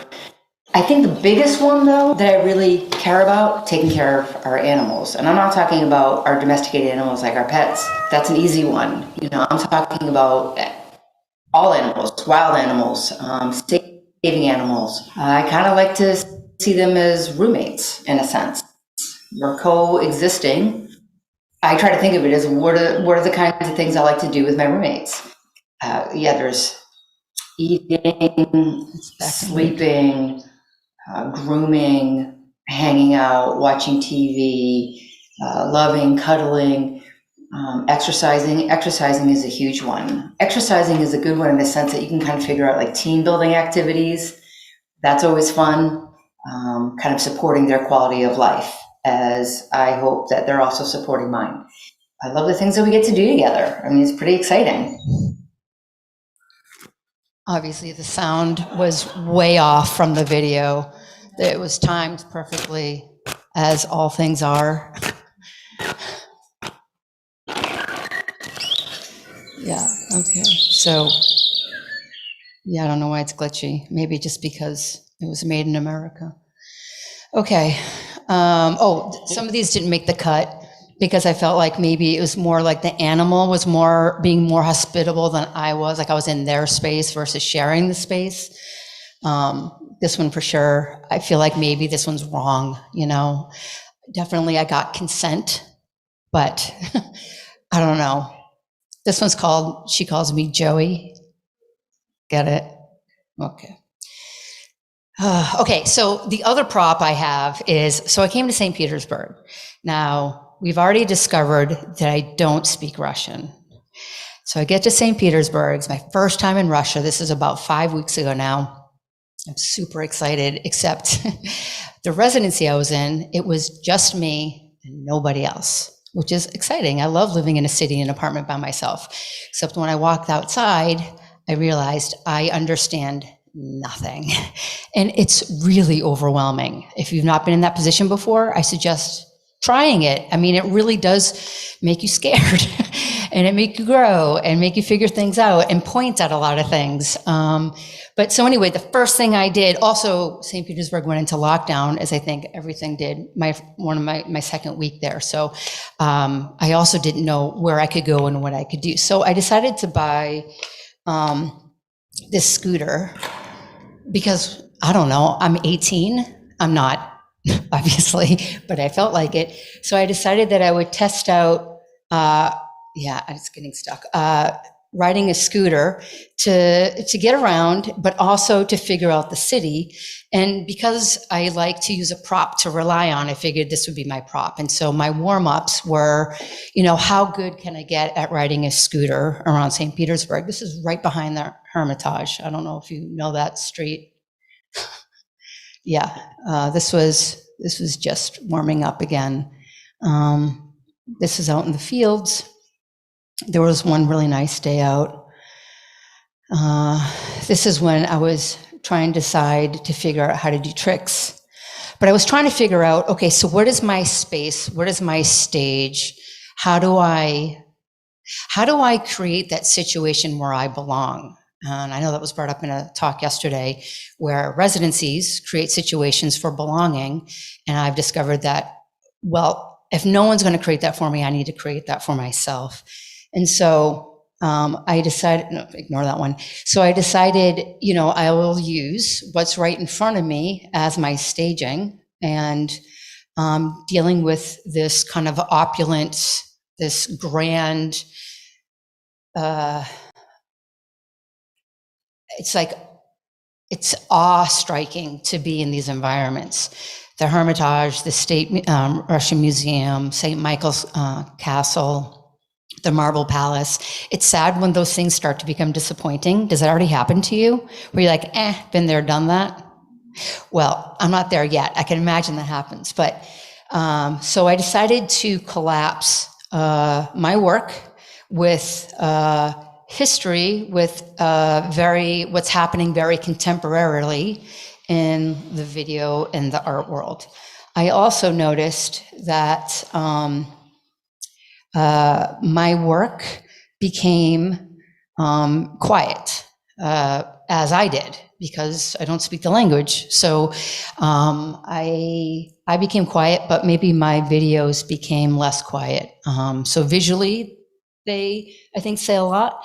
I think the biggest one, though, that I really care about, taking care of our animals. And I'm not talking about our domesticated animals like our pets. That's an easy one. I'm talking about all animals, wild animals, saving animals. I kind of like to see them as roommates, in a sense. We're coexisting. I try to think of it as what are the kinds of things I like to do with my roommates. There's eating, sleeping, grooming, hanging out, watching TV, loving, cuddling, exercising. Exercising is a huge one. Exercising is a good one in the sense that you can kind of figure out like team building activities. That's always fun, kind of supporting their quality of life, as I hope that they're also supporting mine. I love the things that we get to do together. It's pretty exciting. Obviously, the sound was way off from the video. It was timed perfectly, as all things are. Yeah, okay. So, I don't know why it's glitchy. Maybe just because it was made in America. Okay. Some of these didn't make the cut because I felt like maybe it was more like the animal was being more hospitable than I was. Like I was in their space versus sharing the space. This one for sure. I feel like maybe this one's wrong, Definitely I got consent, but I don't know. This one's she calls me Joey. Get it? Okay. Okay, so the other prop I have is, I came to St. Petersburg. Now, we've already discovered that I don't speak Russian. So I get to St. Petersburg. It's my first time in Russia. This is about 5 weeks ago now. I'm super excited, except the residency I was in, it was just me and nobody else, which is exciting. I love living in a city, in an apartment by myself. Except when I walked outside, I realized I understand nothing. And it's really overwhelming. If you've not been in that position before, I suggest trying it. It really does make you scared and it make you grow and make you figure things out and point at a lot of things. But so anyway, the first thing I did, also St. Petersburg went into lockdown, as I think everything did, my second week there. So I also didn't know where I could go and what I could do. So I decided to buy this scooter because I don't know, I'm 18. I'm not, obviously, but I felt like it. So I decided that I would test out, it's getting stuck, riding a scooter to get around, but also to figure out the city. And because I like to use a prop to rely on, I figured this would be my prop. And so my warm-ups were, how good can I get at riding a scooter around St. Petersburg? This is right behind the Hermitage. I don't know if you know that street. This was just warming up again. This is out in the fields. There was one really nice day out. This is when I was trying to decide to figure out how to do tricks. But I was trying to figure out, okay, so what is my space? What is my stage? How do I create that situation where I belong? And I know that was brought up in a talk yesterday where residencies create situations for belonging. And I've discovered that, well, if no one's going to create that for me, I need to create that for myself. And so I decided, no, ignore that one. So I decided, I will use what's right in front of me as my staging, and dealing with this kind of opulent, this grand, it's awe-striking to be in these environments. The Hermitage, the State Russian Museum, St. Michael's Castle, the Marble Palace. It's sad when those things start to become disappointing. Does that already happen to you? Where you're like, been there, done that? Well, I'm not there yet. I can imagine that happens. But so I decided to collapse my work with history, with what's happening very contemporarily in the video and the art world. I also noticed that my work became quiet, as I did, because I don't speak the language. So I became quiet, but maybe my videos became less quiet. So visually, they, I think, say a lot.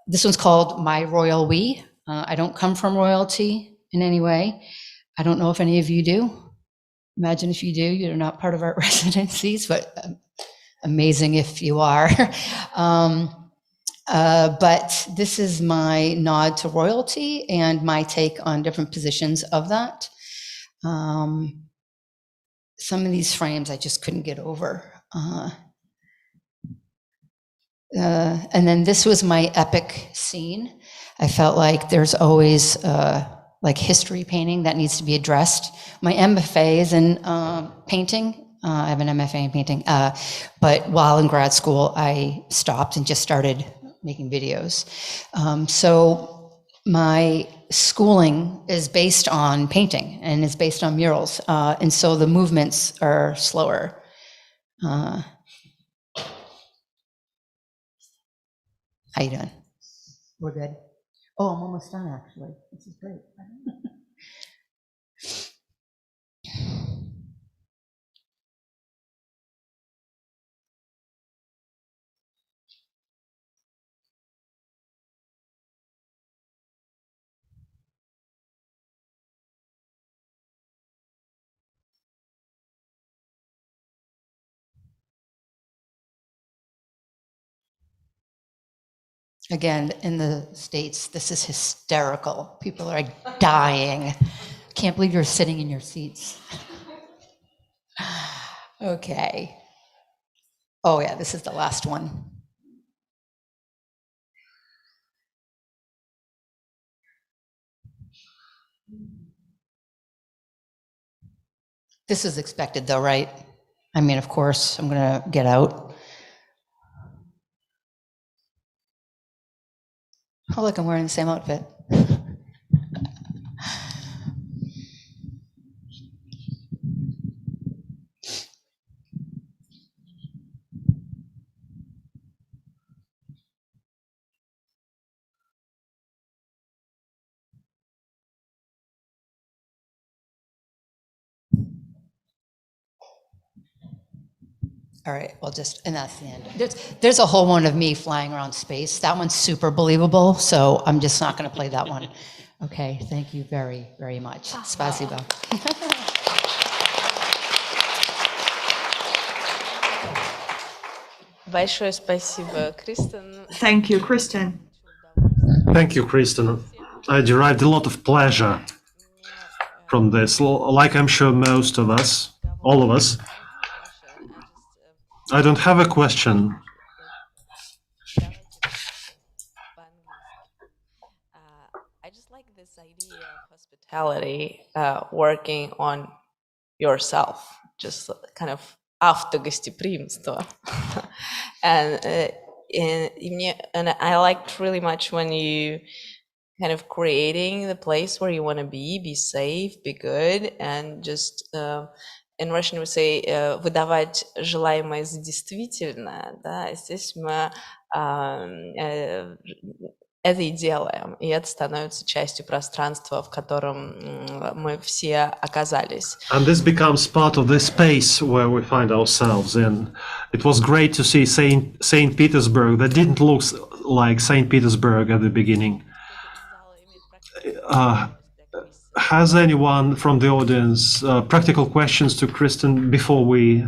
This one's called My Royal We. I don't come from royalty in any way. I don't know if any of you do. Imagine if you do, you're not part of art residencies, but amazing if you are. But this is my nod to royalty and my take on different positions of that. Some of these frames I just couldn't get over. And then this was my epic scene. I felt like there's always like history painting that needs to be addressed. My MFA is in painting. I have an MFA in painting. But while in grad school, I stopped and just started making videos. So my schooling is based on painting and is based on murals. And so the movements are slower. How you doing? We're good. Oh, I'm almost done, actually. This is great. Again, in the States, this is hysterical. People are dying. Can't believe you're sitting in your seats. Okay. Oh yeah, this is the last one. This is expected though, right? I mean, of course, I'm gonna get out. Oh, look, I'm wearing the same outfit. All right, well, and that's the end. There's a whole one of me flying around space. That one's super believable, so I'm just not gonna play that one. Okay, thank you very, very much. Spasibo. Большое спасибо, Kristen. Thank you, Kristen. Thank you, Kristen. I derived a lot of pleasure from this, like I'm sure most of us, all of us. I don't have a question. I just like this idea of hospitality, working on yourself, just kind of автогостеприимство. And I liked really much when you kind of creating the place where you want to be safe, be good, and just in Russian we say выдавать желаемое за действительное, да, здесь мы это и делаем, и это становится частью пространства, в котором мы все оказались. And this becomes part of the space where we find ourselves in. It was great to see Saint Petersburg that didn't look like Saint Petersburg at the beginning. Has anyone from the audience practical questions to Kristen before we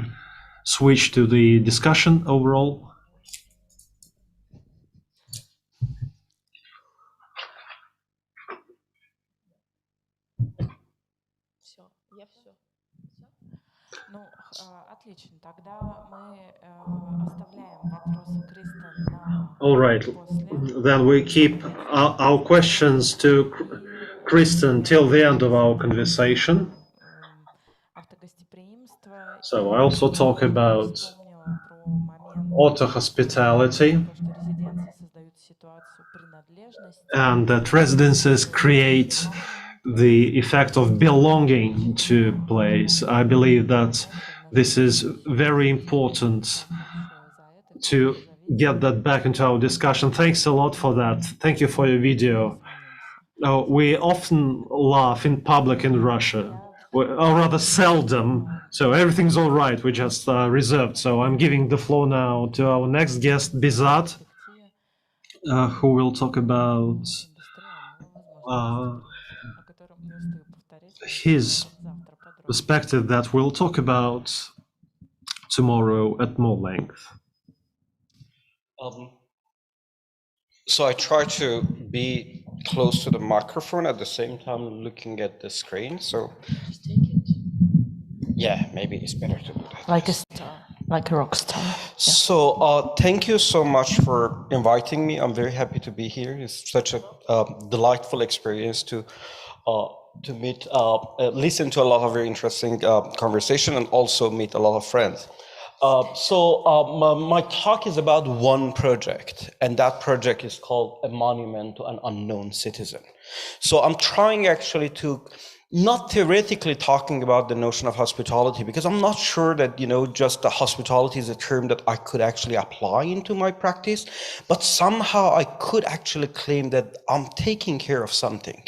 switch to the discussion overall? Ну, отлично. Тогда мы оставляем вопросы Кристен на All right, then we keep our questions to Kristen till the end of our conversation. автогостеприимство. So I also talk about Вспомнила про момент, auto-hospitality что резиденции создают ситуацию принадлежности. and that residences create the effect of belonging to a place. I believe that this is very important to get that back into our discussion. Thanks a lot for that. Thank you for your video. We often laugh in public in Russia, or rather seldom, so everything's all right, we just reserved. So I'm giving the floor now to our next guest, Behzad, who will talk about his perspective that we'll talk about tomorrow at more length. So I try to be close to the microphone at the same time looking at the screen. So Just take it. yeah, maybe it's better to do that. Like a star, like a rock star. So thank you so much for inviting me. I'm very happy to be here. It's such a delightful experience to meet, listen to a lot of very interesting conversation and also meet a lot of friends. My talk is about one project, and that project is called A Monument to an Unknown Citizen. So I'm trying actually to, not theoretically talking about the notion of hospitality, because I'm not sure that, just the hospitality is a term that I could actually apply into my practice, but somehow I could actually claim that I'm taking care of something.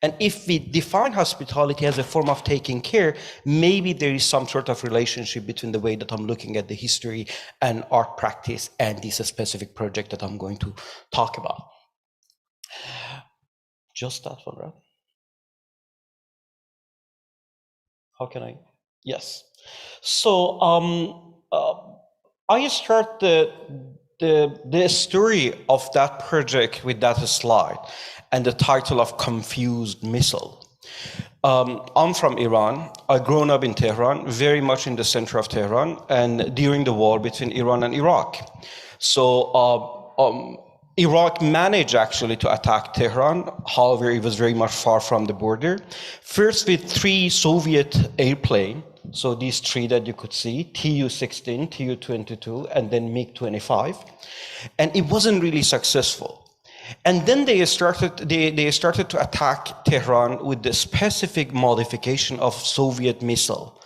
And if we define hospitality as a form of taking care, maybe there is some sort of relationship between the way that I'm looking at the history and art practice and this specific project that I'm going to talk about. Just that one, right? How can I? Yes. So I start the story of that project with that slide and the title of Confused Missile. I'm from Iran. I grown up in Tehran, very much in the center of Tehran, and during the war between Iran and Iraq. So Iraq managed actually to attack Tehran. However, it was very much far from the border. First with 3 Soviet airplanes. So these 3 that you could see, Tu-16, Tu-22, and then MiG-25. And it wasn't really successful. And then they started to attack Tehran with the specific modification of Soviet missile,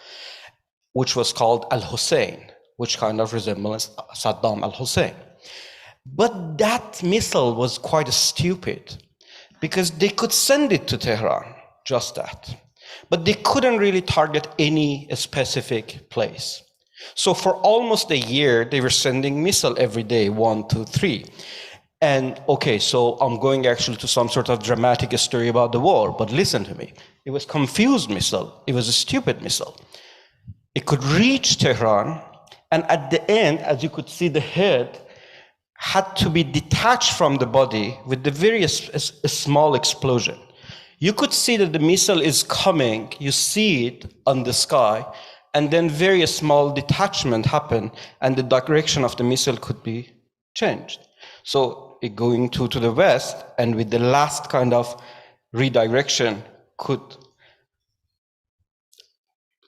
which was called Al-Hussein, which kind of resembles Saddam al-Hussein. But that missile was quite stupid because they could send it to Tehran, just that. But they couldn't really target any specific place. So for almost a year, they were sending missile every day, 1, 2, 3. And okay, so I'm going actually to some sort of dramatic story about the war, but listen to me. It was confused missile. It was a stupid missile. It could reach Tehran, and at the end, as you could see, the head had to be detached from the body with the very small explosion. You could see that the missile is coming, you see it on the sky, and then very small detachment happened, and the direction of the missile could be changed. So it going to the west, and with the last kind of redirection could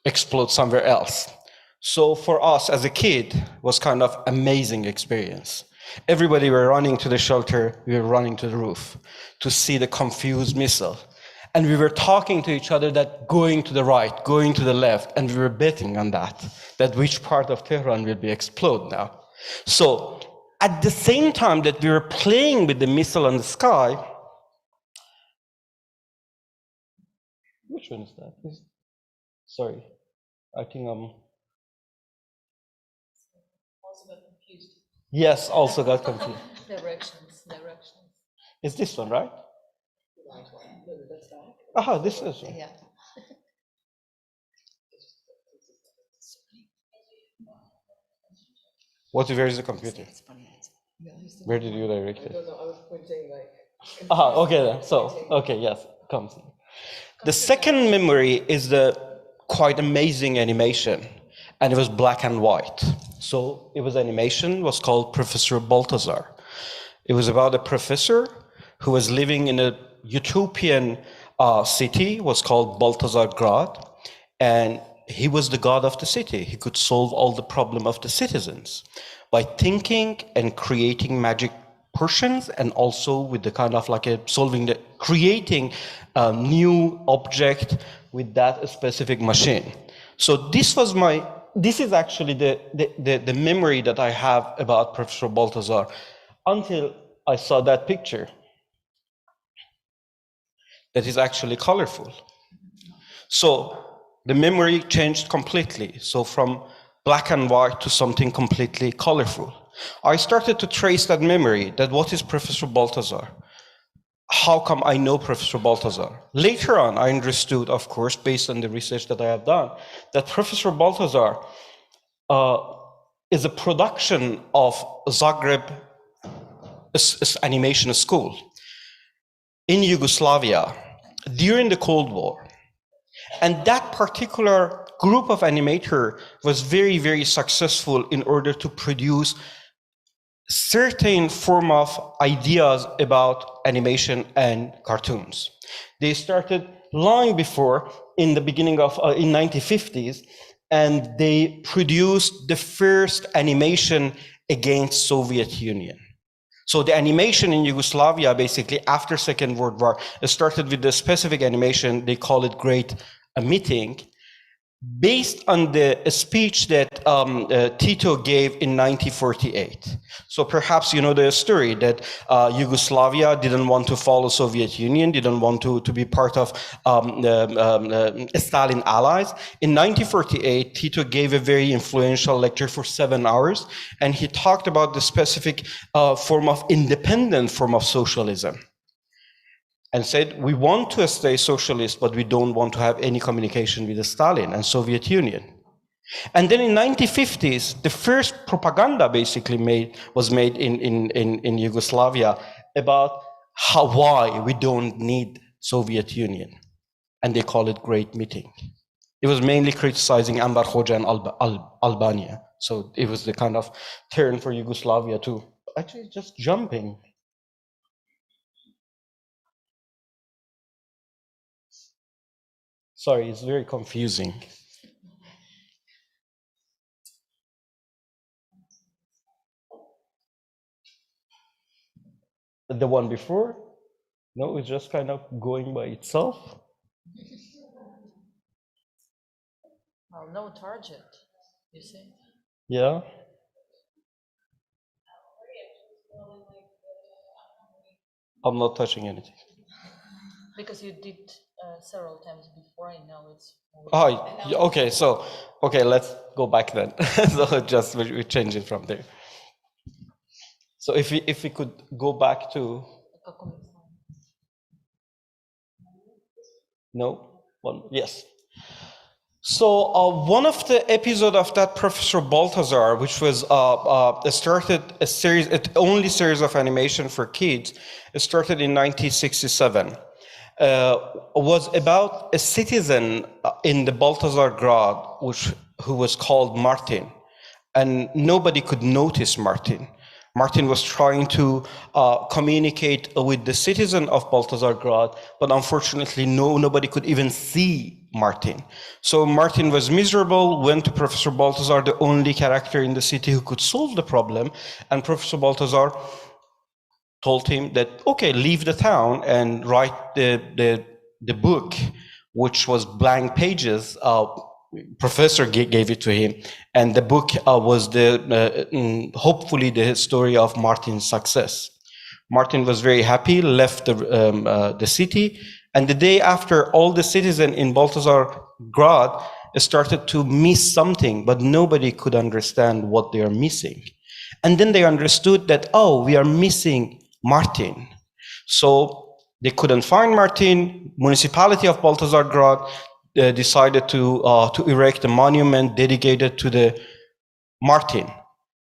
explode somewhere else. So for us as a kid, was kind of amazing experience. Everybody were running to the shelter, we were running to the roof to see the confused missile. And we were talking to each other that going to the right, going to the left, and we were betting on that which part of Tehran will be explode now. So at the same time that we were playing with the missile on the sky, which one is that? Sorry, I think I'm... Also got confused. Yes, also got confused. Directions. Is this one, right? No, that's back. Ah, this is one. Yeah. Where is the computer? Where did you direct it? I don't know, I was pointing like... Ah, okay then. So, okay, yes, comes. The second memory is the quite amazing animation, and it was black and white. So it was animation, was called Professor Balthazar. It was about a professor who was living in a utopian city, was called Balthazar Grad, and he was the god of the city. He could solve all the problem of the citizens by thinking and creating magic potions, and also with the kind of like creating a new object with that specific machine. So this is actually the memory that I have about Professor Balthazar until I saw that picture that is actually colorful. So the memory changed completely. So from black and white to something completely colorful. I started to trace that memory, that what is Professor Balthazar? How come I know Professor Balthazar? Later on, I understood, of course, based on the research that I have done, that Professor Balthazar is a production of Zagreb animation school in Yugoslavia during the Cold War. And that particular group of animator was very, very successful in order to produce certain form of ideas about animation and cartoons. They started long before, in the beginning of in 1950s, and they produced the first animation against Soviet Union. So the animation in Yugoslavia, basically after Second World War, started with the specific animation, they call it Great Meeting, based on the speech that Tito gave in 1948. So perhaps you know the story that Yugoslavia didn't want to follow Soviet Union, didn't want to be part of Stalin allies. In 1948, Tito gave a very influential lecture for 7 hours, and he talked about the specific form of independent form of socialism. And said, we want to stay socialist, but we don't want to have any communication with Stalin and Soviet Union. And then in 1950s, the first propaganda basically was made in Yugoslavia about why we don't need Soviet Union. And they call it Great Meeting. It was mainly criticizing Enver Hoxha and Albania. So it was the kind of turn for Yugoslavia to actually just jumping. Sorry, it's very confusing. The one before? No, it's just kind of going by itself. Well, no target, you see. Yeah. I'm not touching anything. Because you did several times before, I know it's... Oh, okay, so, okay, let's go back then. So just we change it from there. So if we could go back to, no, one, yes. So one of the episode of that Professor Balthazar, which was started a series, the only series of animation for kids, it started in 1967. Was about a citizen in the Balthazar Grad, who was called Martin, and nobody could notice Martin. Martin was trying to communicate with the citizen of Balthazar Grad, but unfortunately nobody could even see Martin. So Martin was miserable, went to Professor Balthazar, the only character in the city who could solve the problem, and Professor Balthazar told him that, okay, leave the town and write the book, which was blank pages. Professor gave it to him, and the book was hopefully the story of Martin's success. Martin was very happy, left the city, and the day after, all the citizens in Balthazar Grad started to miss something, but nobody could understand what they are missing. And then they understood that, oh, we are missing Martin. So they couldn't find Martin. Municipality of Balthazar Grad decided to erect a monument dedicated to the Martin,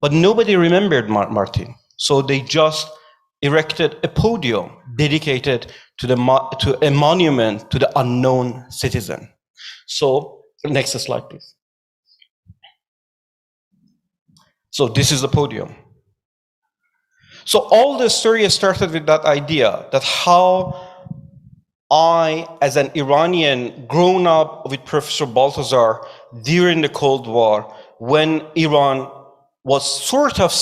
but nobody remembered Martin. So they just erected a podium dedicated to a monument to the unknown citizen. So next slide, please. So this is the podium. So all the story started with that idea, that how I, as an Iranian, grown up with Professor Balthazar during the Cold War, when Iran was sort of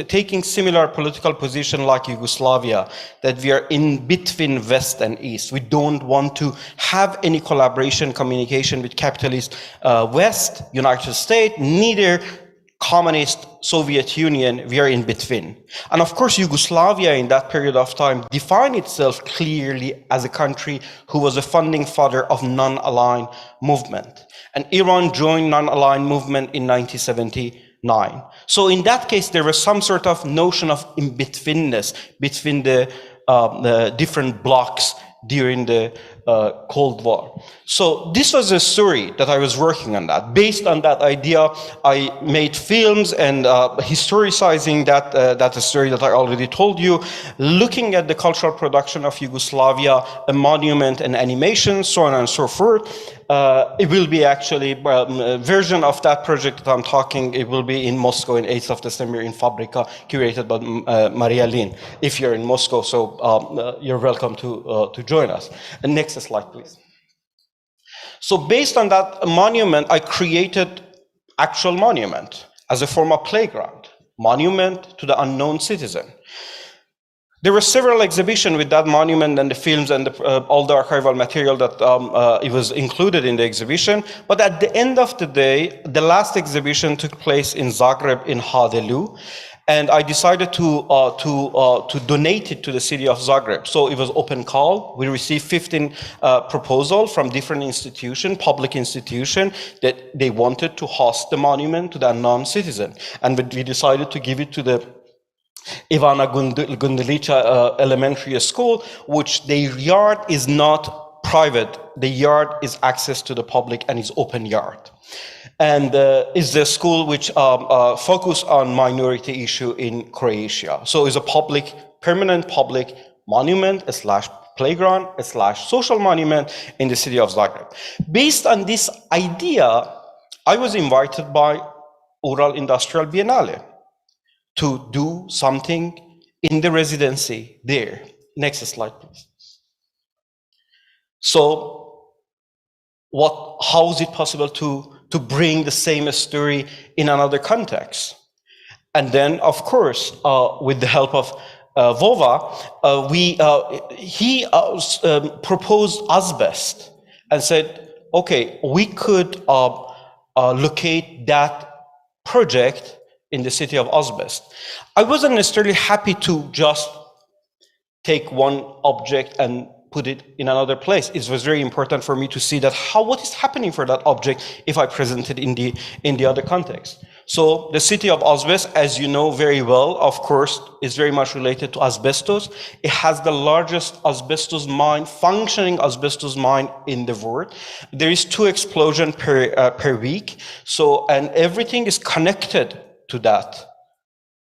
taking similar political position like Yugoslavia, that we are in between West and East. We don't want to have any collaboration, communication with capitalist West, United States, neither communist Soviet Union, we are in between. And of course, Yugoslavia in that period of time defined itself clearly as a country who was a founding father of non-aligned movement. And Iran joined non-aligned movement in 1979. So in that case, there was some sort of notion of in-betweenness between the different blocks during the Cold War. So this was a story that I was working on that. Based on that idea, I made films and historicizing that story that I already told you, looking at the cultural production of Yugoslavia, a monument and animation, so on and so forth. It will be actually a version of that project that I'm talking. It will be in Moscow in 8th of December in Fabrika, curated by Maria Lin. If you're in Moscow, so you're welcome to join us. And next slide, please. So based on that monument, I created actual monument as a form of playground, monument to the unknown citizen. There were several exhibitions with that monument and the films and all the archival material that it was included in the exhibition. But at the end of the day, the last exhibition took place in Zagreb in Hadelu. And I decided to donate it to the city of Zagreb. So it was open call. We received 15 proposals from different institutions, public institutions, that they wanted to host the monument to the unknown citizen. And we decided to give it to the Ivana Gundelica Elementary School, which their yard is not private. The yard is access to the public and is open yard. And is the school which focus on minority issue in Croatia. So it's a public, permanent public monument / playground / social monument in the city of Zagreb. Based on this idea, I was invited by Ural Industrial Biennale to do something in the residency there. Next slide, please. So how is it possible to bring the same story in another context? And then, of course, with the help of Vova, he proposed asbestos and said, okay, we could locate that project in the city of asbestos. I wasn't necessarily happy to just take one object and put it in another place. It was very important for me to see that what is happening for that object if I present it in the other context. So the city of asbest, as you know very well, of course, is very much related to asbestos. It has the largest asbestos mine, functioning asbestos mine in the world. There is 2 explosions per week. So, and everything is connected to that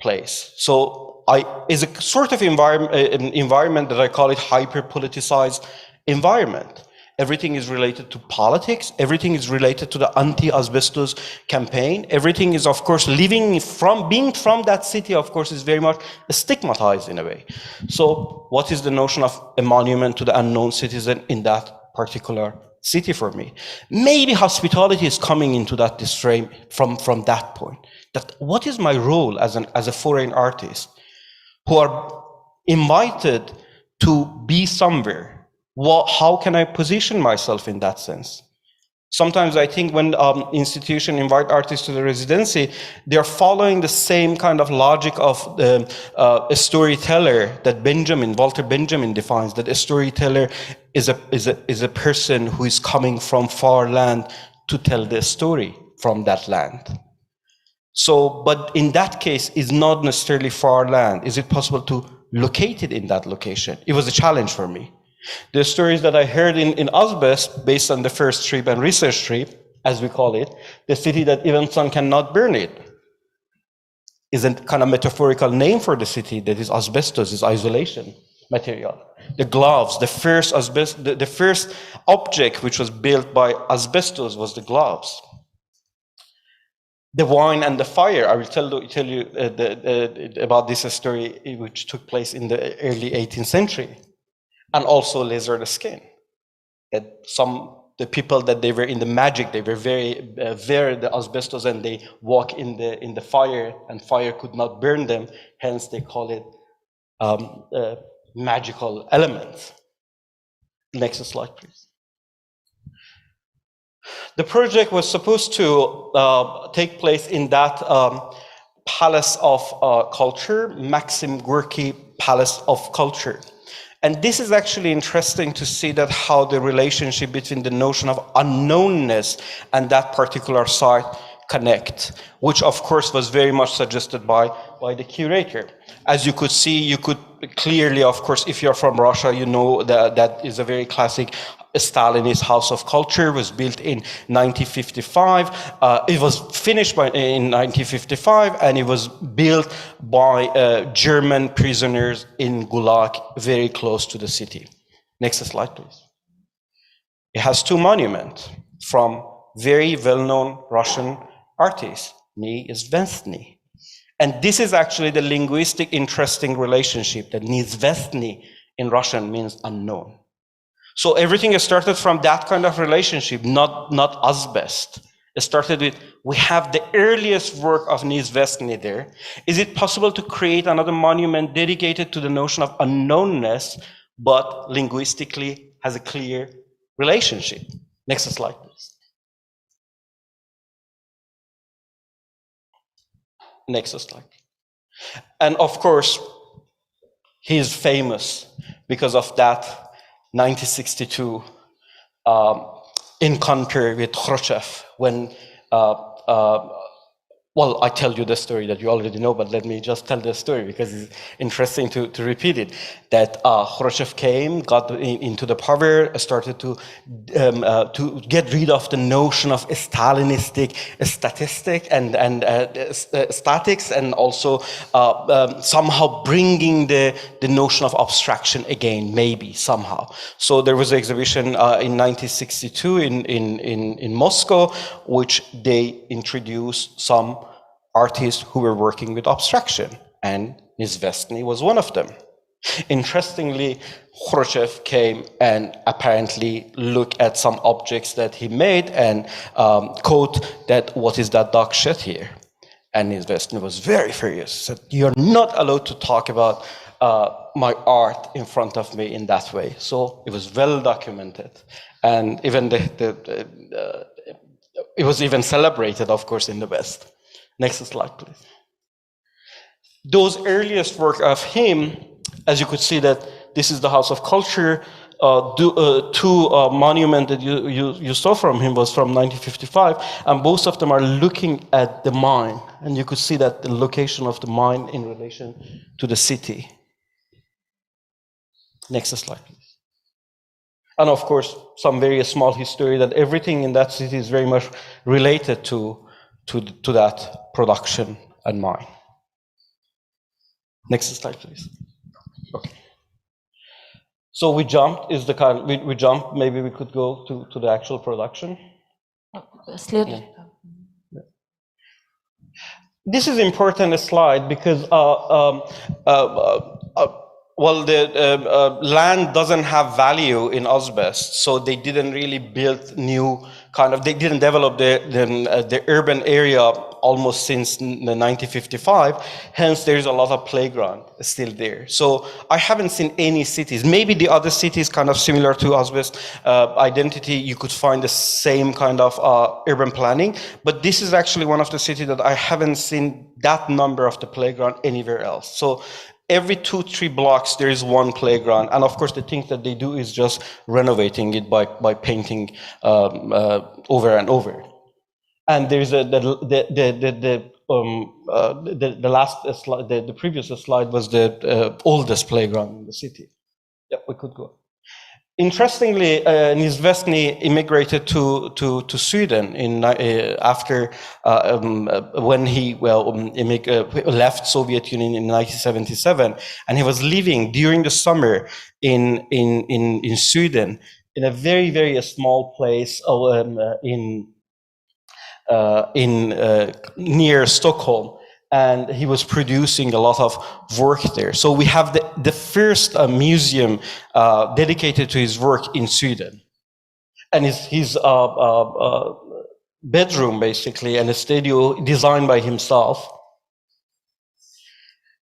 place. So is a sort of environment that I call it hyper-politicized environment. Everything is related to politics. Everything is related to the anti-asbestos campaign. Everything is, of course, being from that city, of course, is very much stigmatized in a way. So what is the notion of a monument to the unknown citizen in that particular city for me? Maybe hospitality is coming into that frame from that point. That what is my role as a foreign artist who are invited to be somewhere? How can I position myself in that sense? Sometimes I think when institutions invite artists to the residency, they are following the same kind of logic of a storyteller that Walter Benjamin defines, that a storyteller is a person who is coming from far land to tell the story from that land. So, but in that case, it's not necessarily far land. Is it possible to locate it in that location? It was a challenge for me. The stories that I heard in asbest, based on the first trip and research trip, as we call it, the city that even sun cannot burn it, is a kind of metaphorical name for the city that is asbestos, is isolation material. The gloves, the first object which was built by asbestos was the gloves. The wine and the fire. I will tell you about this story which took place in the early 18th century. And also laser the skin. That the people that they were in the magic, they were very the asbestos, and they walk in the fire, and fire could not burn them. Hence, they call it magical elements. Next slide, please. The project was supposed to take place in that Palace of Culture, Maxim Gorky Palace of Culture. And this is actually interesting to see that how the relationship between the notion of unknownness and that particular site connect, which of course was very much suggested by the curator. As you could see, you could clearly, of course, if you're from Russia, you know that is a very classic Stalinist House of Culture, was built in 1955. It was finished in 1955, and it was built by German prisoners in Gulag, very close to the city. Next slide, please. It has 2 monuments from very well-known Russian artists, Neizvestny. And this is actually the linguistic interesting relationship, that Neizvestny in Russian means unknown. So everything started from that kind of relationship, not asbest. It started with, we have the earliest work of Neizvestny there. Is it possible to create another monument dedicated to the notion of unknownness, but linguistically has a clear relationship? Next slide, please. Next slide. And of course, he is famous because of that 1962 encounter with Khrushchev when, well, I tell you the story that you already know, but let me just tell the story because it's interesting to repeat it. That Khrushchev came, got into the power, started to get rid of the notion of Stalinistic statistic and statics, and also somehow bringing the notion of abstraction again, maybe somehow. So there was an exhibition in 1962 in Moscow, which they introduced some artists who were working with abstraction, and Neizvestny was one of them. Interestingly, Khrushchev came and apparently looked at some objects that he made and quote that, what is that dark shit here? And Neizvestny was very furious, said, you're not allowed to talk about my art in front of me in that way. So it was well documented. And even it was even celebrated, of course, in the West. Next slide, please. Those earliest work of him, as you could see that this is the House of Culture, two monuments that you saw from him was from 1955, and both of them are looking at the mine, and you could see that the location of the mine in relation to the city. Next slide, please. And of course, some very small history that everything in that city is very much related to that production and mine. Next slide, please. Okay. So we jumped. We jumped. Maybe we could go to the actual production. Следующий. This is important slide because well, the land doesn't have value in Uzbekistan, so they didn't really build new they didn't develop the urban area almost since 1955. Hence, there's a lot of playground still there. So I haven't seen any cities. Maybe the other cities kind of similar to Uzbekistan identity, you could find the same kind of urban planning. But this is actually one of the cities that I haven't seen that number of the playground anywhere else. So every 2-3 blocks, there is one playground. And of course, the thing that they do is just renovating it by painting over and over. And there's the last slide, the previous slide was the oldest playground in the city. Yeah, we could go. Interestingly, Nizvestny immigrated to Sweden after when he left Soviet Union in 1977, and he was living during the summer in Sweden in a very small place near Stockholm. And he was producing a lot of work there. So we have the first museum dedicated to his work in Sweden. And his bedroom, basically, and a studio designed by himself.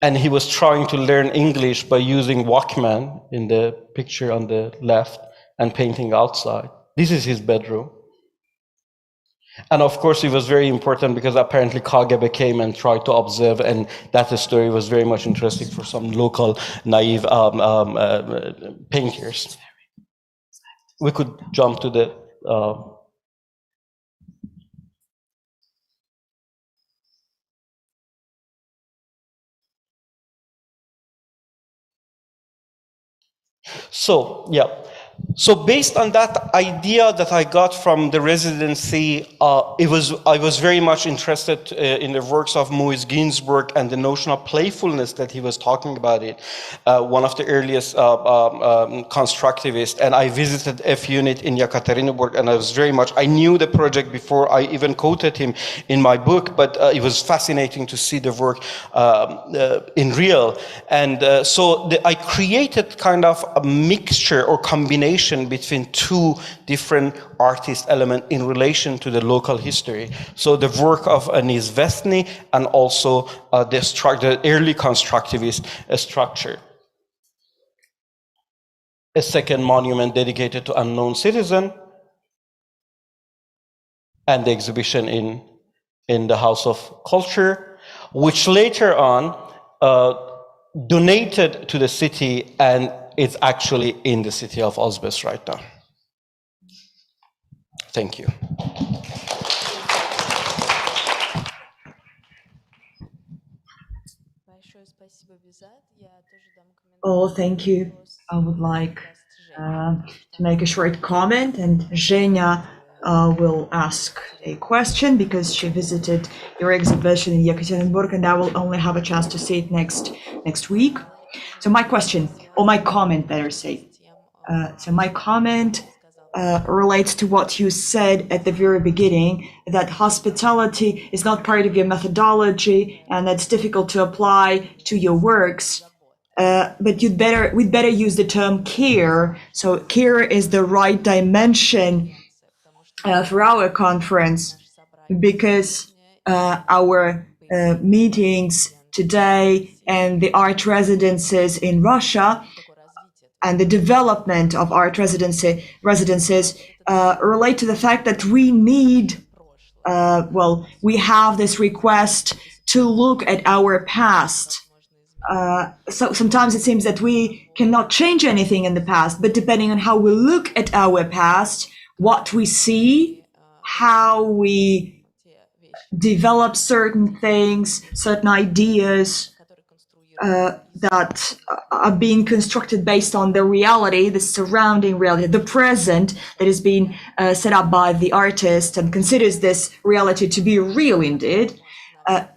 And he was trying to learn English by using Walkman in the picture on the left and painting outside. This is his bedroom. And of course, it was very important because apparently KGB came and tried to observe, and that story was very much interesting for some local naive painters. We could jump to the So based on that idea that I got from the residency, I was very much interested in the works of Moise Ginsburg and the notion of playfulness that he was talking about it, one of the earliest constructivists. And I visited F Unit in Yekaterinburg, and I knew the project before I even quoted him in my book, but it was fascinating to see the work in real. And I created kind of a mixture or combination between two different artist elements in relation to the local history. So the work of Nizvestny and also the early constructivist structure. A second monument dedicated to unknown citizen, and the exhibition in the House of Culture, which later on donated to the city, and it's actually in the city of Uzbekistan right now. Thank you. Oh, thank you. I would like to make a short comment, and Zhenya will ask a question because she visited your exhibition in Yekaterinburg, and I will only have a chance to see it next week. So my question, or my comment, better say. So my comment relates to what you said at the very beginning, that hospitality is not part of your methodology, and that's difficult to apply to your works. But we'd better use the term care. So care is the right dimension for our conference, because our meetings today and the art residences in Russia and the development of art residences relate to the fact that we need, we have this request to look at our past, So sometimes it seems that we cannot change anything in the past, but depending on how we look at our past, what we see, how we develop certain things, certain ideas that are being constructed based on the reality, the surrounding reality, the present that is being set up by the artist and considers this reality to be real indeed.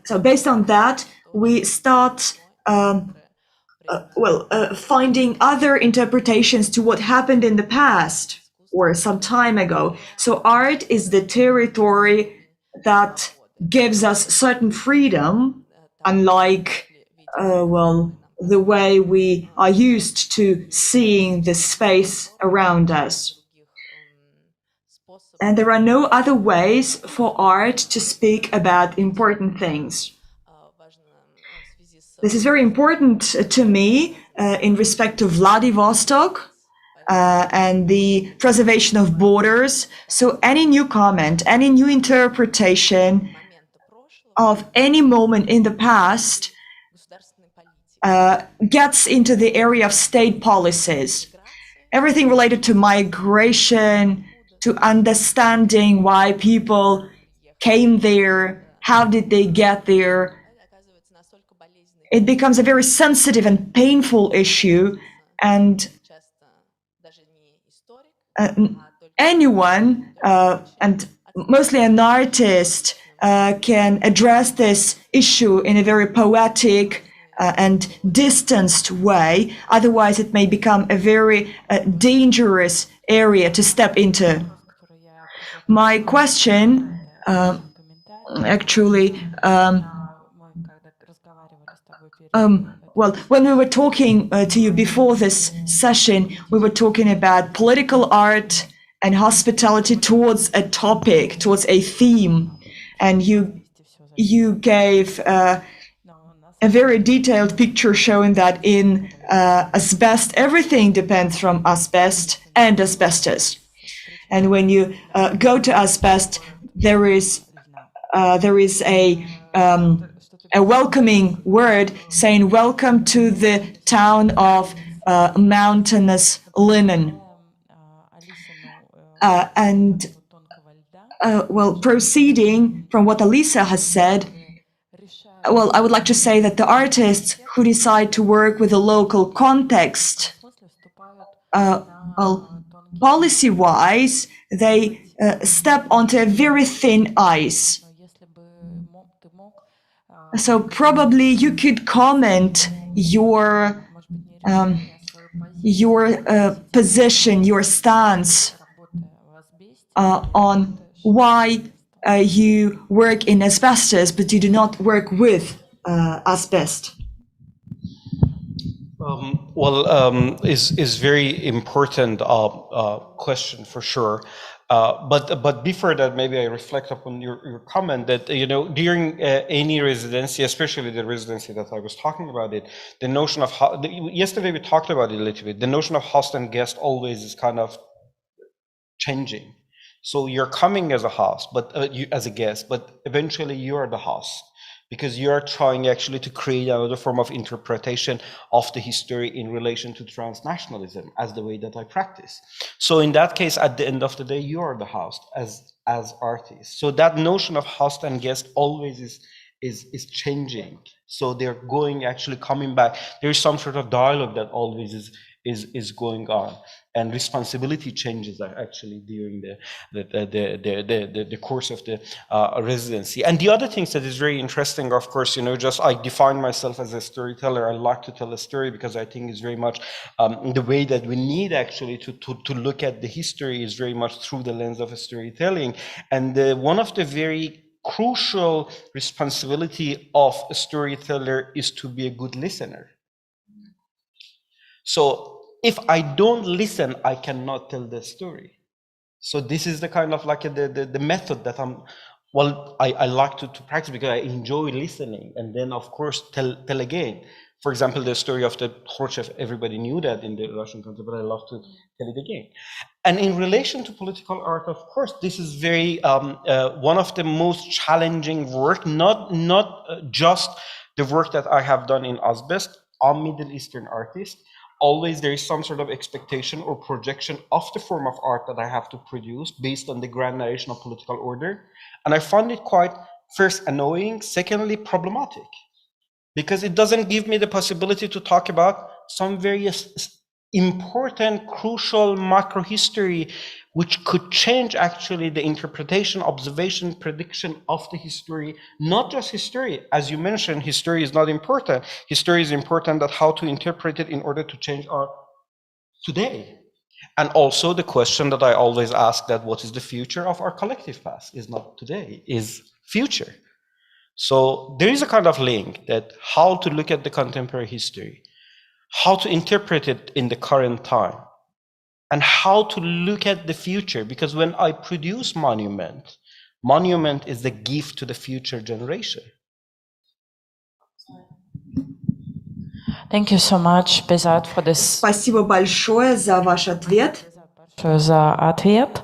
So based on that, we start finding other interpretations to what happened in the past or some time ago. So art is the territory that gives us certain freedom, unlike, the way we are used to seeing the space around us. And there are no other ways for art to speak about important things. This is very important to me in respect of Vladivostok and the preservation of borders. So any new comment, any new interpretation of any moment in the past gets into the area of state policies. Everything related to migration, to understanding why people came there, how did they get there. It becomes a very sensitive and painful issue, and anyone, and mostly an artist, can address this issue in a very poetic and distanced way. Otherwise, it may become a very dangerous area to step into. My question, when we were talking to you before this session, we were talking about political art and hospitality towards a topic, towards a theme, and you gave a very detailed picture showing that in asbestos, everything depends from asbestos and asbestos. And when you go to asbestos, there is a welcoming word saying welcome to the town of mountainous linen. Proceeding from what Alisa has said, I would like to say that the artists who decide to work with a local context, policy-wise, they step onto a very thin ice. So probably you could comment your position, your stance on why you work in asbestos, but you do not work with asbestos. Is very important question for sure. But before that, maybe I reflect upon your comment that, during any residency, especially the residency that I was talking about the notion of, yesterday we talked about it a little bit, the notion of host and guest always is kind of changing. So you're coming as a host, but as a guest, but eventually you're the host, because you are trying actually to create another form of interpretation of the history in relation to transnationalism as the way that I practice. So in that case, at the end of the day, you are the host as artists. So that notion of host and guest always is changing. So they're coming back. There's some sort of dialogue that always is going on, and responsibility changes actually during the course of the residency. And the other things that is very interesting, of course, I define myself as a storyteller. I like to tell a story because I think it's very much the way that we need actually to look at the history is very much through the lens of storytelling. And one of the very crucial responsibility of a storyteller is to be a good listener. So if I don't listen, I cannot tell the story. So this is the kind of like the method that I like to practice, because I enjoy listening, and then of course tell again. For example, the story of the Khrushchev, everybody knew that in the Russian country, but I love to tell it again. And in relation to political art, of course, this is very one of the most challenging work, not just the work that I have done in Asbest on Middle Eastern artists, always there is some sort of expectation or projection of the form of art that I have to produce based on the grand narration of political order. And I found it quite, first, annoying, secondly, problematic, because it doesn't give me the possibility to talk about some very important, crucial macro history, which could change actually the interpretation, observation, prediction of the history. Not just history, as you mentioned, history is not important. History is important that how to interpret it in order to change our today. And also the question that I always ask, that what is the future of our collective past, is not today, is future. So there is a kind of link that how to look at the contemporary history, how to interpret it in the current time, and how to look at the future. Because when I produce monument is the gift to the future generation. Thank you so much, Behzad, for this. Спасибо большое за ваш ответ. За ответ.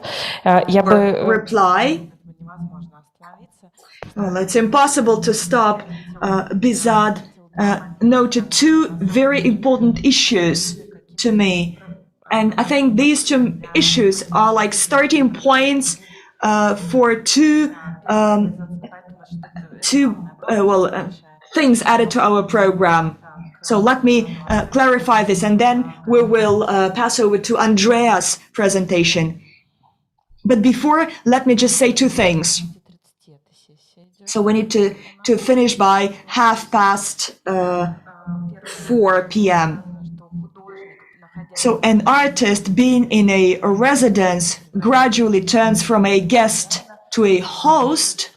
Я бы... Reply. Well, it's impossible to stop. Behzad noted two very important issues to me. And I think these two issues are like starting points for two things added to our program. So let me clarify this, and then we will pass over to Andrea's presentation. But before, let me just say two things. So we need to finish by 4 p.m. So an artist being in a residence gradually turns from a guest to a host,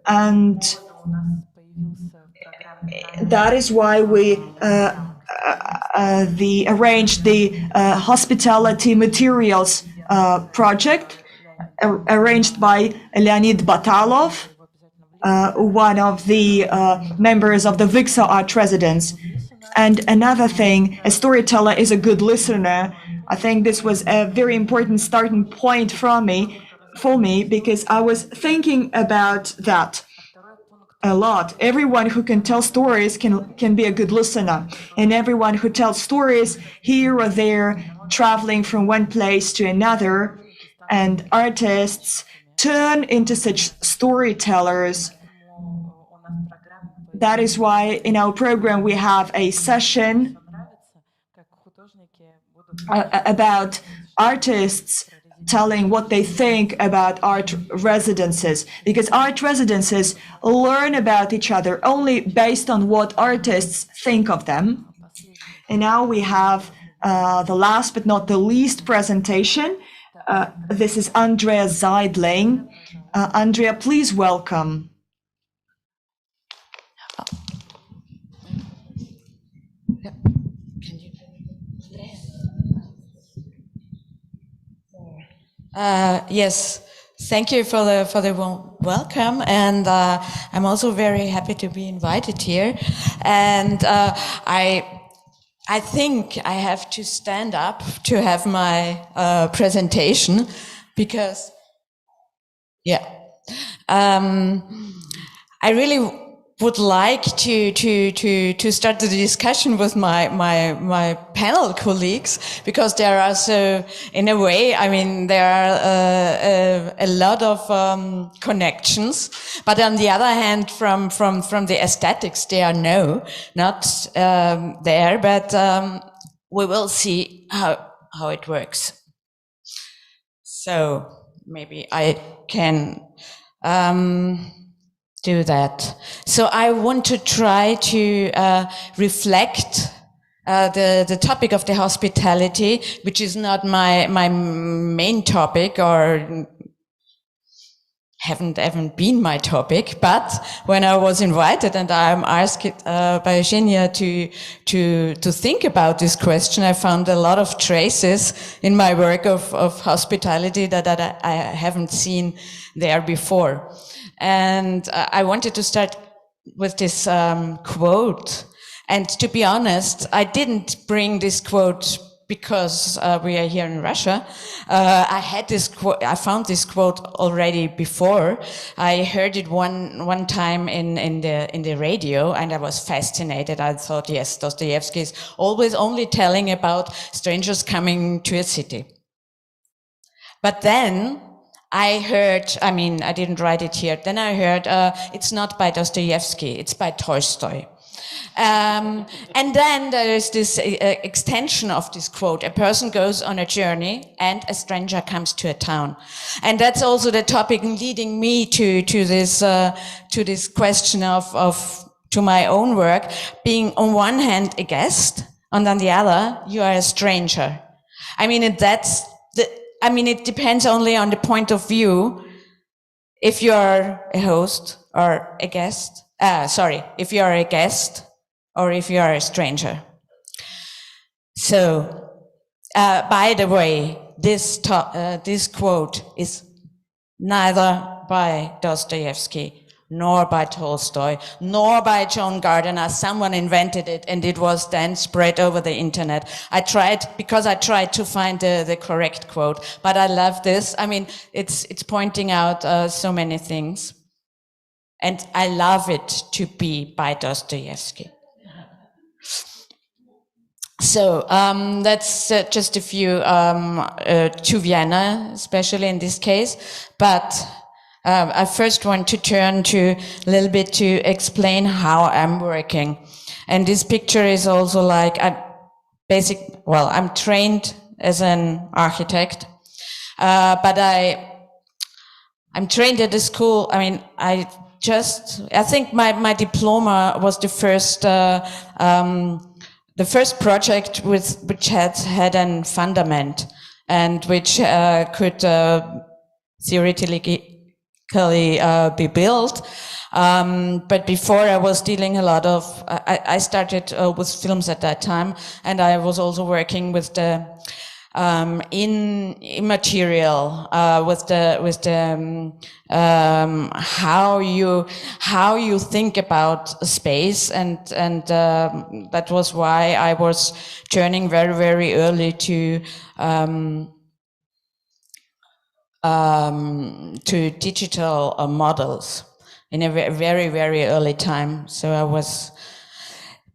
and that is why we arranged the Hospitality Materials project, arranged by Leonid Batalov, one of the members of the Vixa Art Residence. And another thing, a storyteller is a good listener. I think this was a very important starting point for me, because I was thinking about that a lot. Everyone who can tell stories can be a good listener, and everyone who tells stories here or there, traveling from one place to another, and artists turn into such storytellers. That is why in our program we have a session about artists telling what they think about art residences, because art residences learn about each other only based on what artists think of them. And now we have the last but not the least presentation. This is Andrea Zeitling. Andrea, please welcome. Yes, thank you for the warm welcome, and I'm also very happy to be invited here. And I think I have to stand up to have my presentation, because I really would like to start the discussion with my panel colleagues, because there are, so in a way, I mean, there are a lot of connections, but on the other hand, from the aesthetics, they are not there, but we will see how it works. So maybe I can do that. So I want to try to reflect the topic of the hospitality, which is not my main topic, or haven't been my topic, but when I was invited and I'm asked by Zhenya to think about this question, I found a lot of traces in my work of hospitality that I haven't seen there before. And I wanted to start with this quote. And to be honest, I didn't bring this quote because we are here in Russia. I found this quote already before. I heard it one time in the radio, and I was fascinated. I thought, yes, Dostoevsky is always only telling about strangers coming to a city. But then I heard, I didn't write it here. Then I heard it's not by Dostoevsky, it's by Tolstoy. And then there is this extension of this quote. A person goes on a journey and a stranger comes to a town. And that's also the topic leading me to this question to my own work, being on one hand a guest, and on the other, you are a stranger. It depends only on the point of view if you are a host or a guest. If you are a guest or if you are a stranger. So, by the way, this quote is neither by Dostoevsky, nor by Tolstoy, nor by John Gardner. Someone invented it, and it was then spread over the internet. I tried to find the correct quote, but I love this. It's pointing out so many things. And I love it to be by Dostoevsky. So that's just a few to Vienna, especially in this case. But I first want to turn to a little bit to explain how I'm working. And this picture is also like I'm trained as an architect, but I'm trained at the school. I think my diploma was the first project which had a fundament and which could theoretically be built. But before I was dealing a lot of, I started with films at that time, and I was also working with the in immaterial, with the how you think about space, and that was why I was turning very, very early to digital models in a very, very early time. So I was.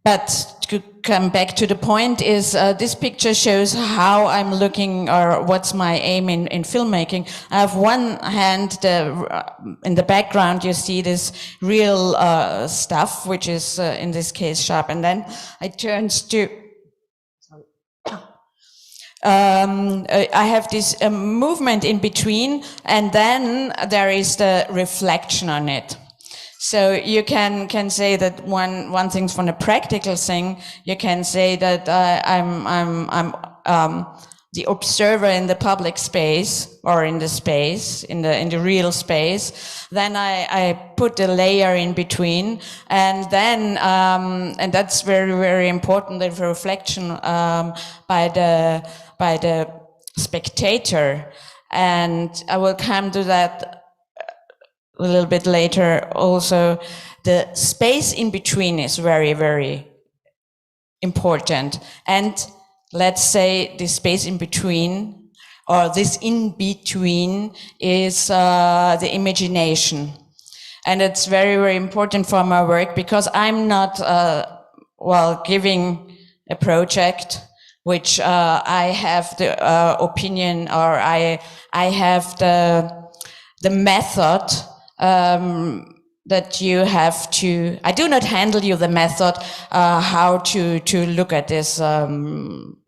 But to come back to the point is this picture shows how I'm looking, or what's my aim in filmmaking. I have one hand, in the background you see this real stuff, which is in this case sharp, and then I turn to I have this movement in between, and then there is the reflection on it. So you can say that one thing from the practical thing, you can say that I'm the observer in the public space, or in the space, in the real space. Then I put a layer in between, and then and that's very, very important, the reflection by the spectator, and I will come to that a little bit later. Also, the space in between is very, very important. And let's say the space in between, or this in between, is the imagination. And it's very, very important for my work, because I'm not, giving a project which I have the opinion, or I have the method that you have to. I do not handle you the method how to look at this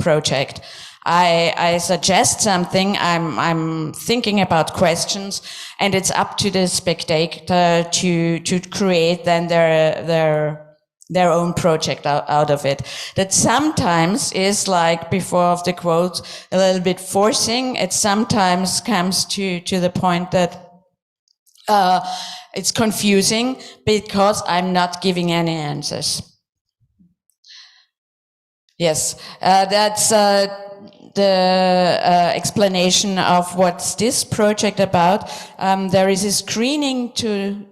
project. I suggest something. I'm thinking about questions, and it's up to the spectator to create then their own project out of it. That sometimes is, like before of the quote, a little bit forcing. It sometimes comes to the point that it's confusing, because I'm not giving any answers. Yes, that's the explanation of what's this project about. There is a screening to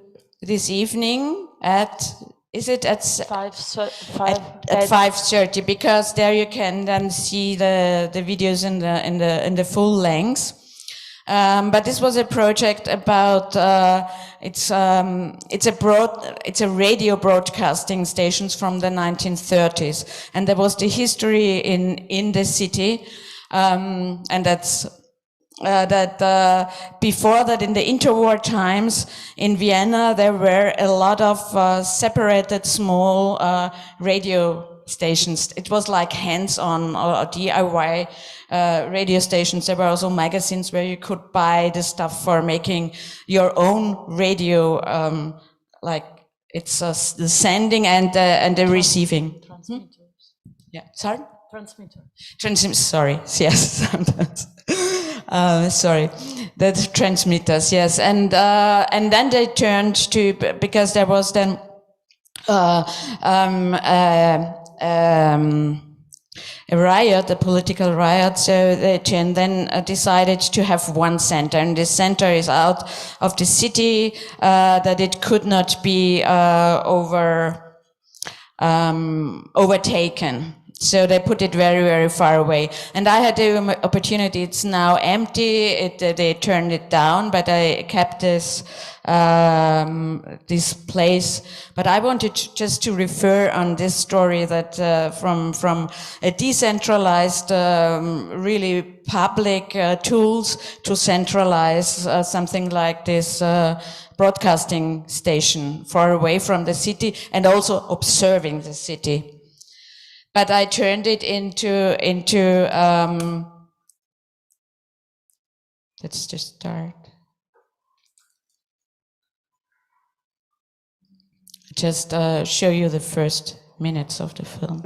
this evening at Is it at 5:30? Because there you can then see the videos in the full length. But this was a project about it's a radio broadcasting stations from the 1930s, and there was the history in the city, and that's. Before that, in the interwar times in Vienna, there were a lot of separated small radio stations. It was like hands-on or DIY radio stations. There were also magazines where you could buy the stuff for making your own radio, like it's the sending and the receiving. Transmitters. Yeah, sorry? Transmitter. Sorry, yes, sometimes. Sorry, the transmitters, yes, and then they turned to, because there was then a riot, a political riot, so they then decided to have one center, and this center is out of the city, that it could not be overtaken. So they put it very, very far away. And I had the opportunity, it's now empty, they turned it down, but I kept this place. But I wanted just to refer on this story that from a decentralized, really public tools to centralize something like this broadcasting station far away from the city and also observing the city. But I turned it into let's just start. Just show you the first minutes of the film.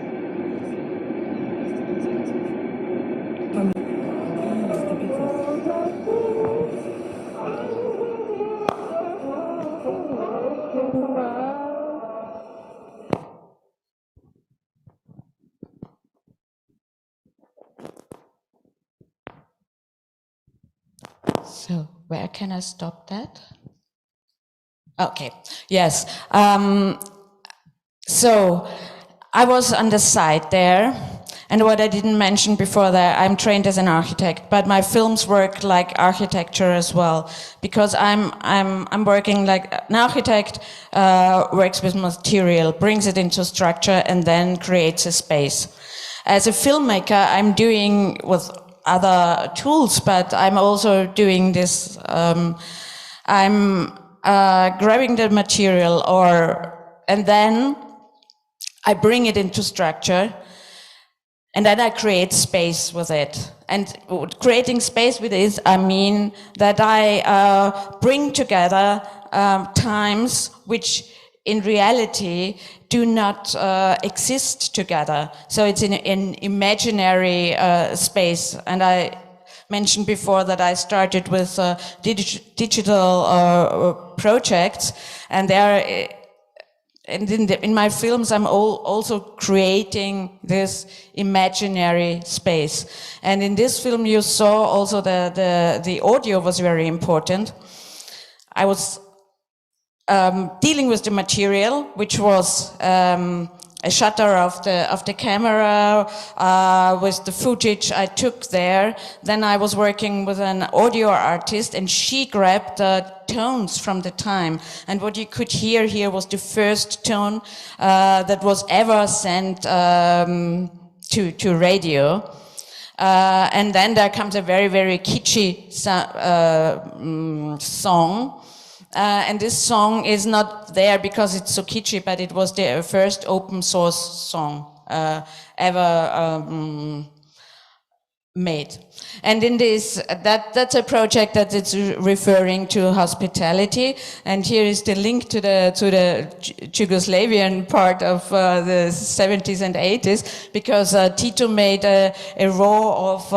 So where can I stop that? Okay, yes. So I was on the side there, and what I didn't mention before that, I'm trained as an architect, but my films work like architecture as well, because I'm working like an architect works with material, brings it into structure, and then creates a space. As a filmmaker, I'm doing with other tools, but I'm also doing this, I'm grabbing the material and then I bring it into structure, and then I create space with it. And creating space with it, I mean that I bring together times which in reality do not exist together. So it's in an imaginary space. And I mentioned before that I started with digital projects, and in my films I'm also creating this imaginary space. And in this film you saw also the audio was very important. I was dealing with the material, which was a shutter of the camera with the footage I took there. Then I was working with an audio artist, and she grabbed tones from the time. And what you could hear here was the first tone that was ever sent to radio. And then there comes a very, very kitschy song. And this song is not there because it's so kitschy, but it was the first open source song ever made. And in this, that's a project that it's referring to hospitality. And here is the link to the Yugoslavian part of the 70s and 80s, because Tito made a raw of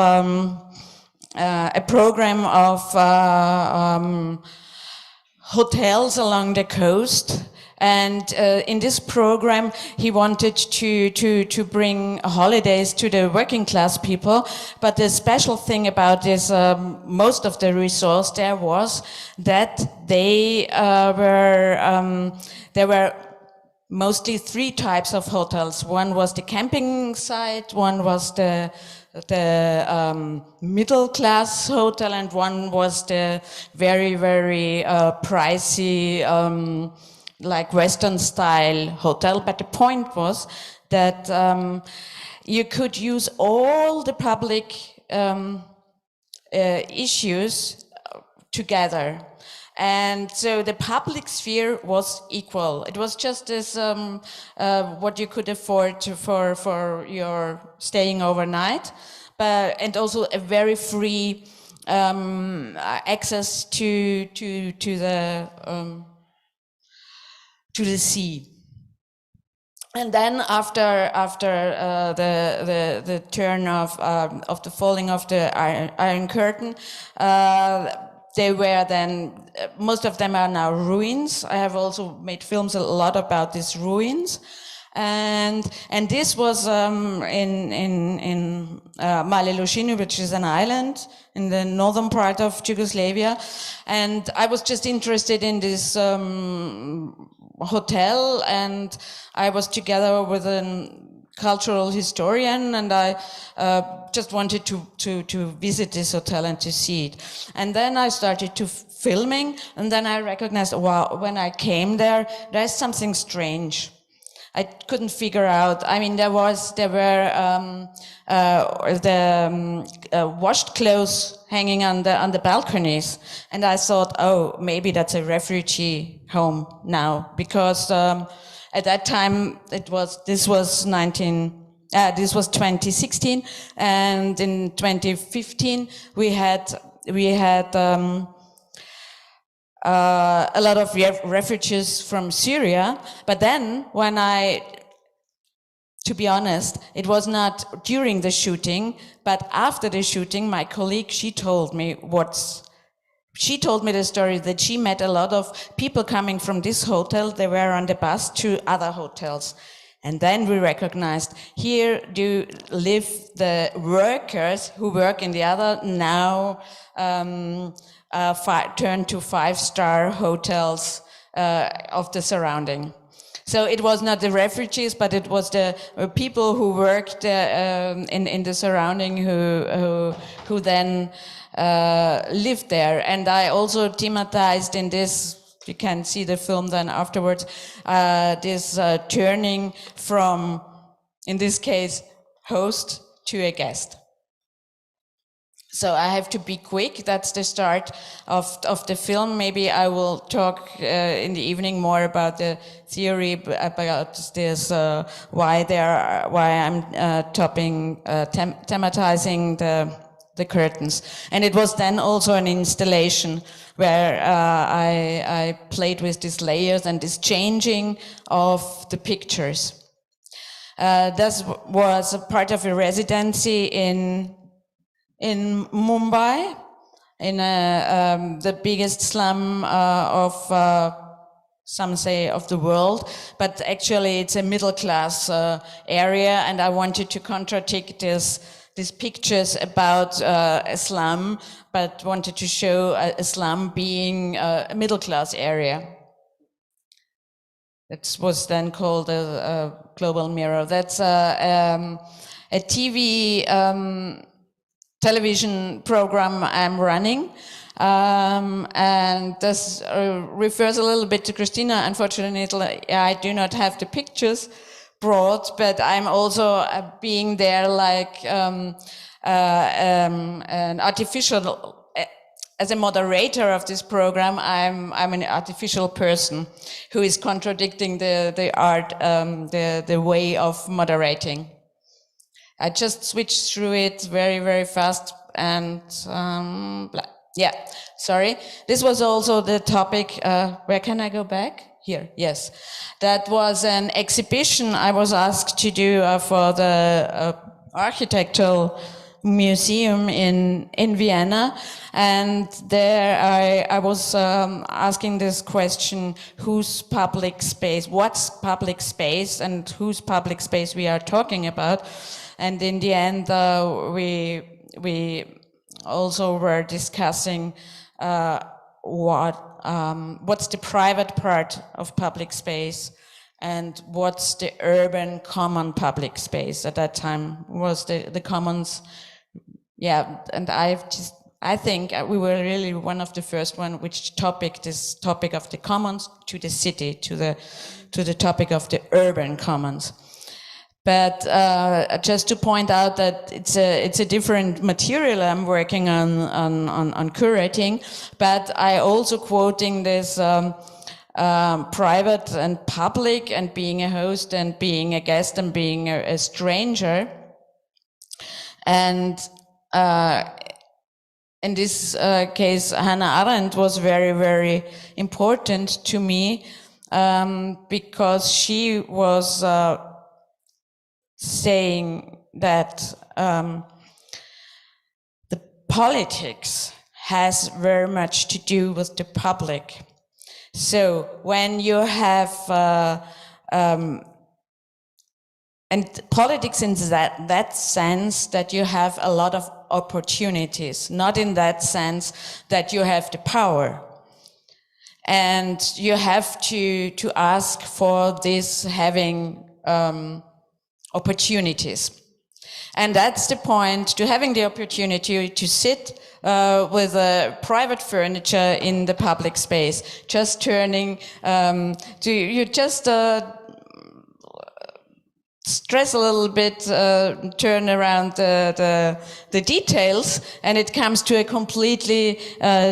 a program of hotels along the coast, and in this program he wanted to bring holidays to the working class people. But the special thing about this, most of the resource there was that they were mostly three types of hotels. One was the camping site, one was the middle class hotel, and one was the very, very pricey, like Western style hotel. But the point was that you could use all the public issues together. And so the public sphere was equal. It was just as what you could afford for your staying overnight, and also a very free access to the sea. And then after the turn of the falling of the Iron Curtain, they were then, most of them are now ruins. I have also made films a lot about these ruins. And this was in Male Lucini, which is an island in the northern part of Yugoslavia. And I was just interested in this hotel, and I was together with a cultural historian, and I just wanted to visit this hotel and to see it. And then I started to filming, and then I recognized, wow, when I came there's something strange. I couldn't figure out. I mean, there were washed clothes hanging on the balconies, and I thought, oh, maybe that's a refugee home now, because at that time this was 2016, and in 2015 we had a lot of refugees from Syria. But then to be honest, it was not during the shooting, but after the shooting, my colleague, she told me the story that she met a lot of people coming from this hotel. They were on the bus to other hotels. And then we recognized here do live the workers who work in the other now turned to 5-star hotels of the surrounding. So it was not the refugees, but it was the people who worked in the surrounding who then lived there. And I also thematized in this, you can see the film then afterwards, this turning from, in this case, host to a guest. So I have to be quick. That's the start of the film. Maybe I will talk in the evening more about the theory about this, why I'm thematizing the curtains. And it was then also an installation where I played with these layers and this changing of the pictures. This was a part of a residency in Mumbai, in the biggest slum of some say of the world, but actually it's a middle class area, and I wanted to contradict these pictures about a slum, but wanted to show a slum being a middle class area. It was then called a global mirror. That's a TV television program I'm running, and this refers a little bit to Christina. Unfortunately, I do not have the pictures brought, but I'm also being there like an artificial, as a moderator of this program. I'm an artificial person who is contradicting the art, the way of moderating. I just switched through it very, very fast, and yeah, sorry. This was also the topic, where can I go back? Here, yes. That was an exhibition I was asked to do for the Architectural Museum in Vienna, and there I was asking this question: whose public space, what's public space, and whose public space we are talking about? And in the end, we also were discussing what's the private part of public space, and what's the urban common public space. At that time was the commons. Yeah, and I think we were really one of the first one which this topic of the commons to the city, to the topic of the urban commons. But just to point out that it's a different material I'm working on curating, but I also quoting this private and public, and being a host and being a guest and being a stranger. And in this case, Hannah Arendt was very, very important to me, because she was saying that the politics has very much to do with the public. So when you have and politics in that sense that you have a lot of opportunities, not in that sense that you have the power. And you have to ask for this having opportunities. And that's the point, to having the opportunity to sit with a private furniture in the public space, just turning, you just stress a little bit, turn around the details, and it comes to a completely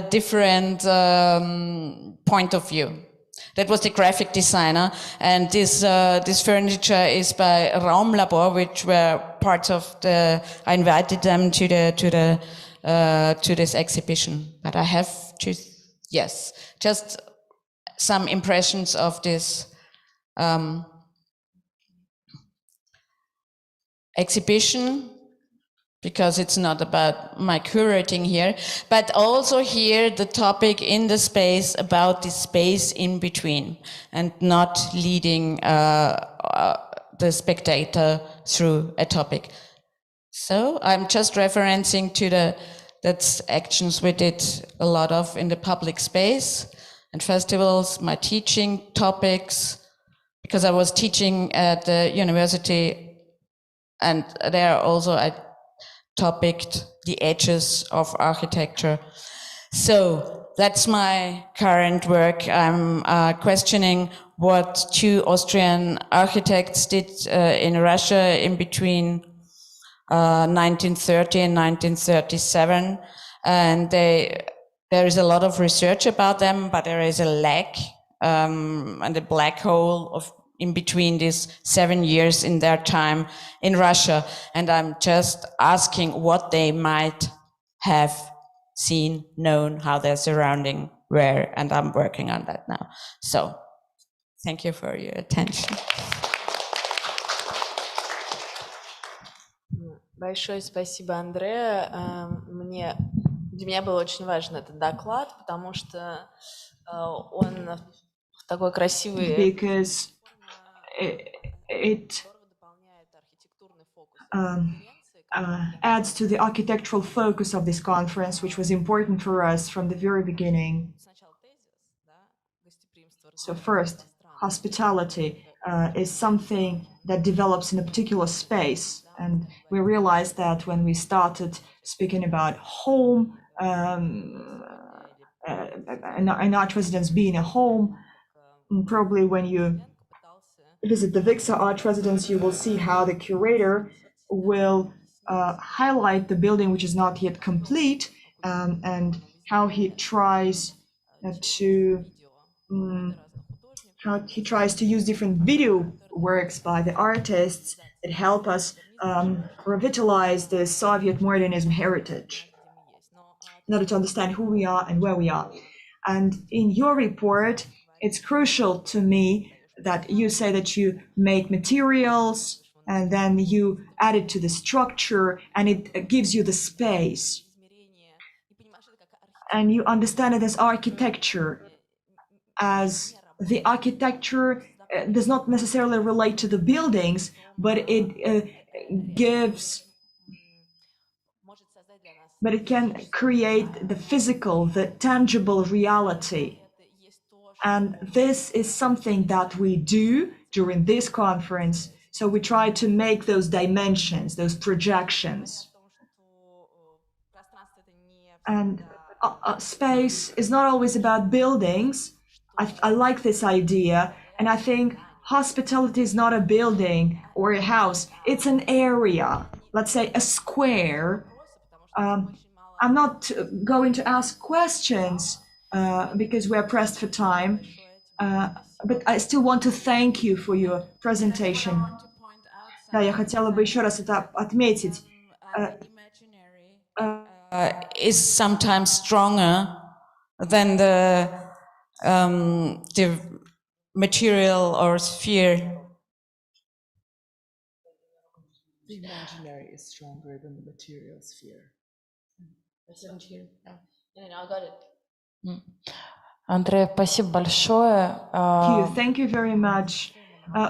different point of view. That was the graphic designer, and this furniture is by Raumlabor, which were parts of I invited them to this exhibition. But I have to, yes, just some impressions of this exhibition, because it's not about my curating here, but also here the topic in the space about the space in between, and not leading the spectator through a topic. So I'm just referencing to that's actions we did a lot of in the public space and festivals, my teaching topics, because I was teaching at the university, and there also I topicked the edges of architecture. So that's my current work. I'm questioning what two Austrian architects did in Russia in between 1930 and 1937. And there is a lot of research about them, but there is a lack and a black hole of in between these 7 years in their time in Russia. And I'm just asking what they might have seen, known, how their surrounding were, and I'm working on that now. So thank you for your attention. Большое спасибо, Андреа. Для меня был очень важен этот доклад, потому что он в такой красивый... Because it adds to the architectural focus of this conference, which was important for us from the very beginning. So first, hospitality is something that develops in a particular space. And we realized that when we started speaking about home, an art residence being a home, probably when you visit the Vixa art residence, you will see how the curator will highlight the building which is not yet complete, and how he tries to use different video works by the artists that help us revitalize the Soviet modernism heritage in order to understand who we are and where we are. And in your report, it's crucial to me that you say that you make materials and then you add it to the structure, and it gives you the space. And you understand it as architecture, as the architecture does not necessarily relate to the buildings, but it can create the physical, the tangible reality. And this is something that we do during this conference. So we try to make those dimensions, those projections. And space is not always about buildings. I like this idea, and I think hospitality is not a building or a house. It's an area, let's say a square. I'm not going to ask questions because we're pressed for time, but I still want to thank you for your presentation. Да, я хотела бы еще раз это отметить. Is sometimes stronger than the material or sphere. The imaginary is stronger than the material sphere. I got it. Andrea, спасибо большое. Thank you very much.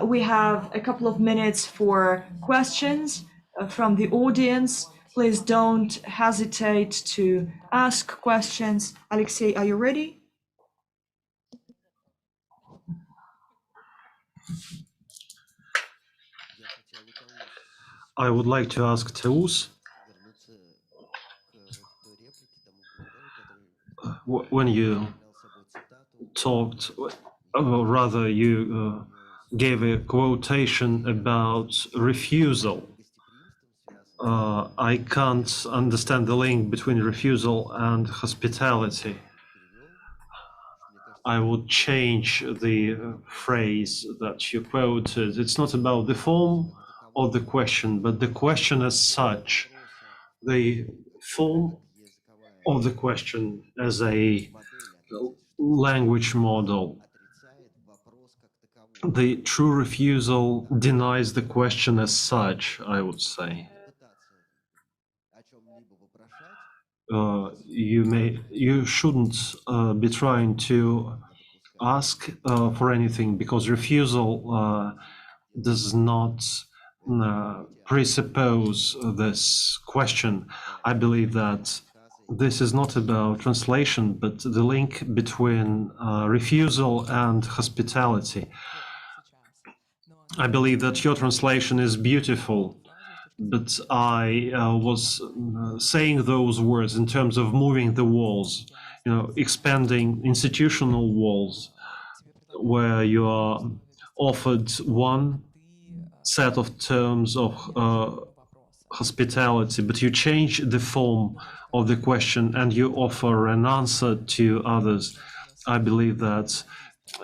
We have a couple of minutes for questions from the audience. Please don't hesitate to ask questions. Alexei, are you ready? I would like to ask Teus, when you talked, or rather you gave a quotation about refusal. I can't understand the link between refusal and hospitality. I would change the phrase that you quoted. It's not about the form of the question, but the question as such. The form of the question as a language model. The true refusal denies the question as such, I would say. You shouldn't be trying to ask for anything, because refusal does not presuppose this question. I believe that this is not about translation, but the link between refusal and hospitality. I believe that your translation is beautiful, but I was saying those words in terms of moving the walls, expanding institutional walls, where you are offered one set of terms of hospitality, but you change the form of the question and you offer an answer to others. I believe that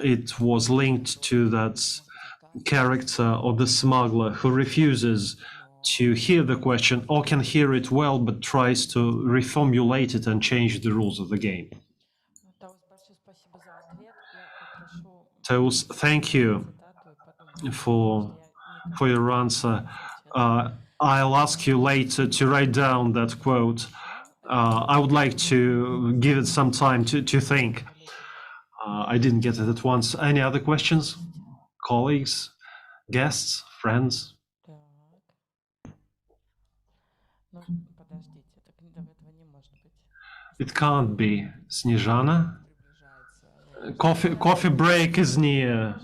it was linked to that character of the smuggler who refuses to hear the question, or can hear it well but tries to reformulate it and change the rules of the game. Teus, thank you for your answer. I'll ask you later to write down that quote. I would like to give it some time to think. I didn't get it at once. Any other questions? Colleagues, guests, friends? It can't be. Snezhana? Coffee break is near.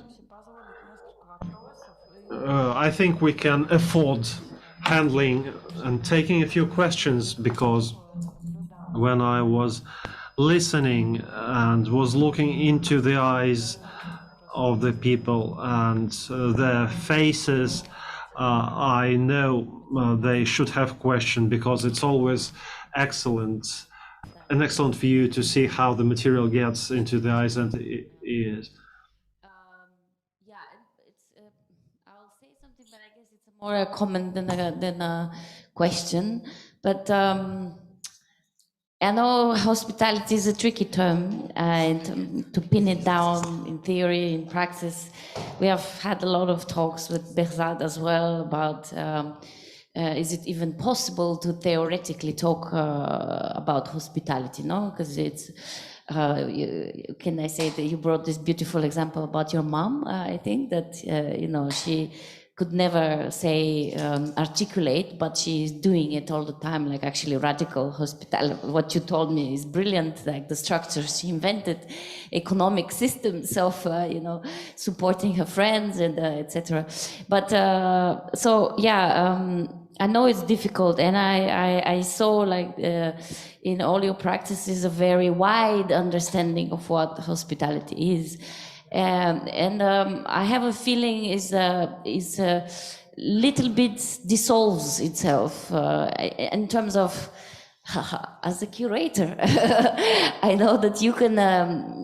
I think we can afford handling and taking a few questions, because when I was listening and was looking into the eyes of the people and their faces, I know they should have questions, because it's always an excellent view to see how the material gets into the eyes and ears. I'll say something, but I guess it's more a comment than a question. But I know hospitality is a tricky term, and to pin it down in theory, in practice, we have had a lot of talks with Behzad as well about is it even possible to theoretically talk about hospitality, no? Because it's, can I say that you brought this beautiful example about your mom? I think that, she could never say articulate, but she's doing it all the time, like actually radical hospitality. What you told me is brilliant, like the structures she invented, economic systems of supporting her friends and etc. But so yeah, I know it's difficult, and I saw like in all your practices a very wide understanding of what hospitality is. And I have a feeling is a little bit dissolves itself in terms of as a curator. I know that you can,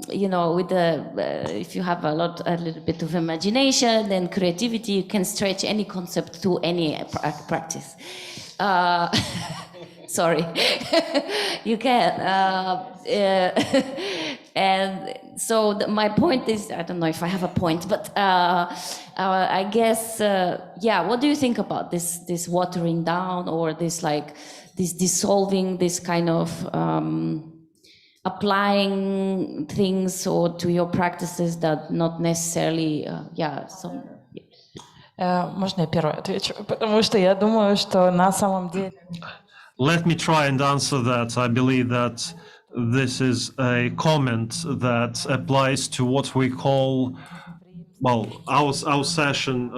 with the if you have a little bit of imagination and creativity, you can stretch any concept to any practice. Sorry, you can. And so my point is, I don't know if I have a point, but I guess, what do you think about this watering down, or this dissolving, this kind of applying things or to your practices that not necessarily, Можно я первая отвечу? Потому что я думаю, что на самом деле... Let me try and answer that. I believe that this is a comment that applies to what we call, our session,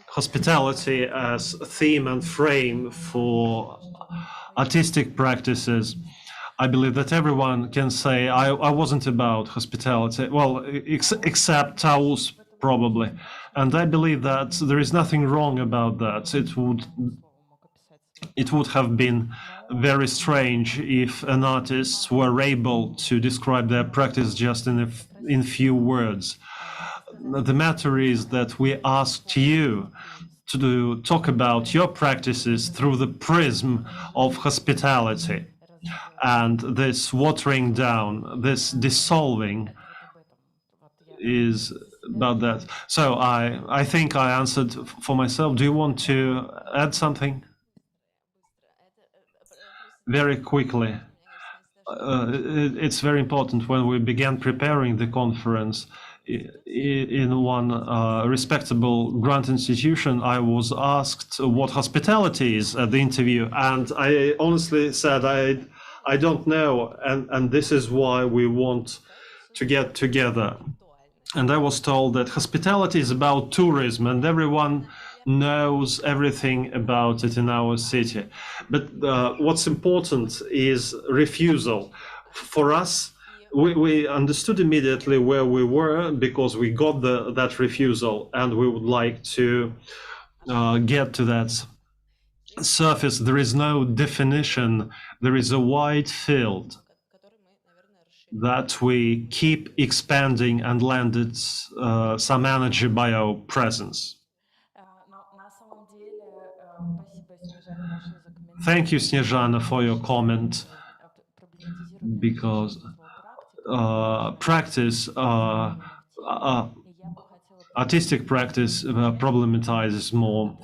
hospitality as theme and frame for artistic practices. I believe that everyone can say, I wasn't about hospitality, except Taus, probably. And I believe that there is nothing wrong about that. It would have been very strange if an artist were able to describe their practice just in few words. The matter is that we asked you to talk about your practices through the prism of hospitality. And this watering down, this dissolving is about that. So I think I answered for myself. Do you want to add something? Very quickly. It's very important. When we began preparing the conference in one respectable grant institution, I was asked what hospitality is at the interview, and I honestly said I don't know, and this is why we want to get together. And I was told that hospitality is about tourism, and everyone knows everything about it in our city. But what's important is refusal. For us, we understood immediately where we were because we got that refusal, and we would like to get to that surface. There is no definition. There is a wide field that we keep expanding and landed some energy by our presence. Thank you, Snezhana, for your comment, because artistic practice problematizes more.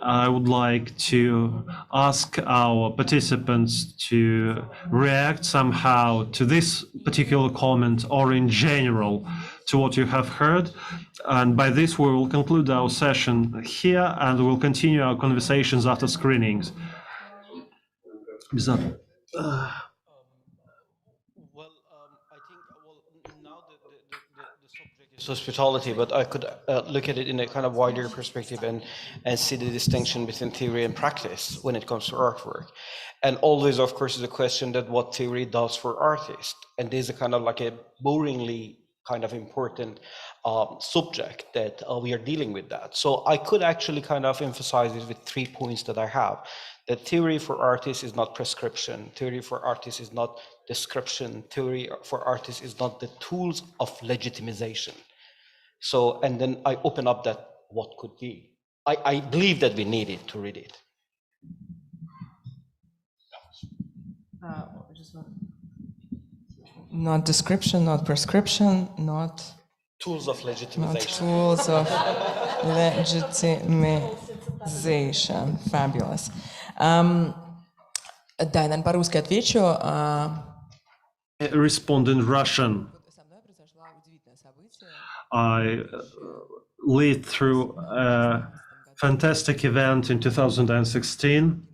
I would like to ask our participants to react somehow to this particular comment, or in general to what you have heard. And by this, we will conclude our session here, and we'll continue our conversations after screenings. Behzad. Now the subject is hospitality, but I could look at it in a kind of wider perspective and see the distinction between theory and practice when it comes to artwork. And always, of course, is a question that what theory does for artists. And there's a kind of like a boringly kind of important subject that we are dealing with that. So I could actually kind of emphasize it with 3 points that I have. That theory for artists is not prescription. Theory for artists is not description. Theory for artists is not the tools of legitimization. So, and then I open up that what could be. I believe that we need it to read it. Not description, not prescription, not Tools of legitimization. Not tools of legitimization. Fabulous. Да, я, наверное, по-русски отвечу. Respond in Russian. I lived through fantastic event in 2016.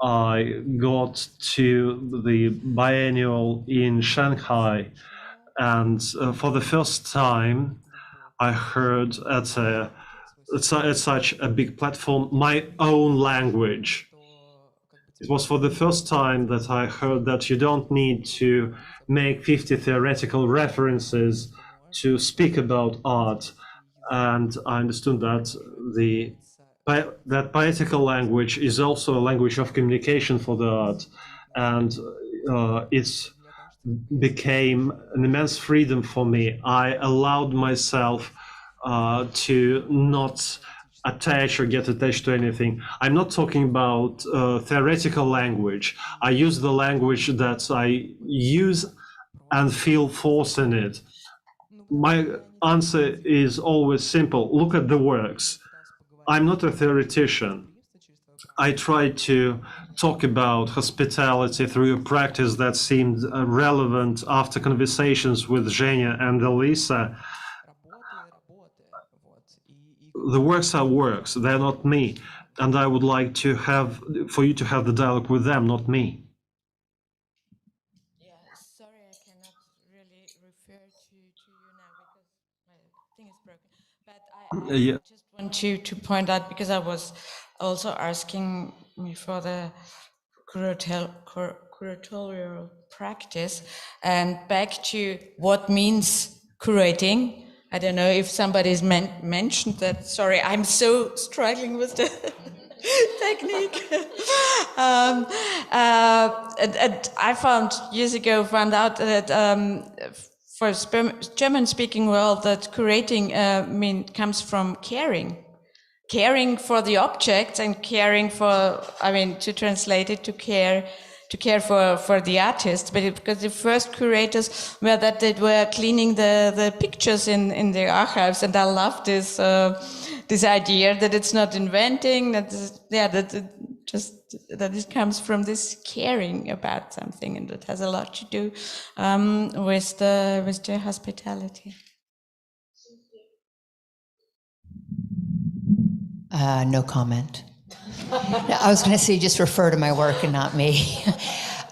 I got to the biennial in Shanghai, and for the first time, I heard at such a big platform my own language. It was for the first time that I heard that you don't need to make 50 theoretical references to speak about art, and I understood that that poetical language is also a language of communication for the art, and it became an immense freedom for me. I allowed myself to not attach or get attached to anything. I'm not talking about theoretical language. I use the language that I use and feel force in it. My answer is always simple. Look at the works. I'm not a theoretician. I try to talk about hospitality through a practice that seemed relevant after conversations with Zhenya and Elisa. The works are works, they're not me. And I would like to have, for you to have the dialogue with them, not me. Yeah, sorry, I cannot really refer to you now because my thing is broken. But I just want to point out, because I was also asking me for the curatorial practice, and back to what means curating. I don't know if somebody's mentioned that. Sorry, I'm so struggling with the technique. And I years ago found out that for German-speaking world, that curating comes from caring for the objects, and caring for, to translate it, to care for the artist, but because the first curators were that they were cleaning the pictures in the archives, and I love this idea that it's not inventing, that it comes from this caring about something, and it has a lot to do with the hospitality. No comment. I was going to say just refer to my work and not me.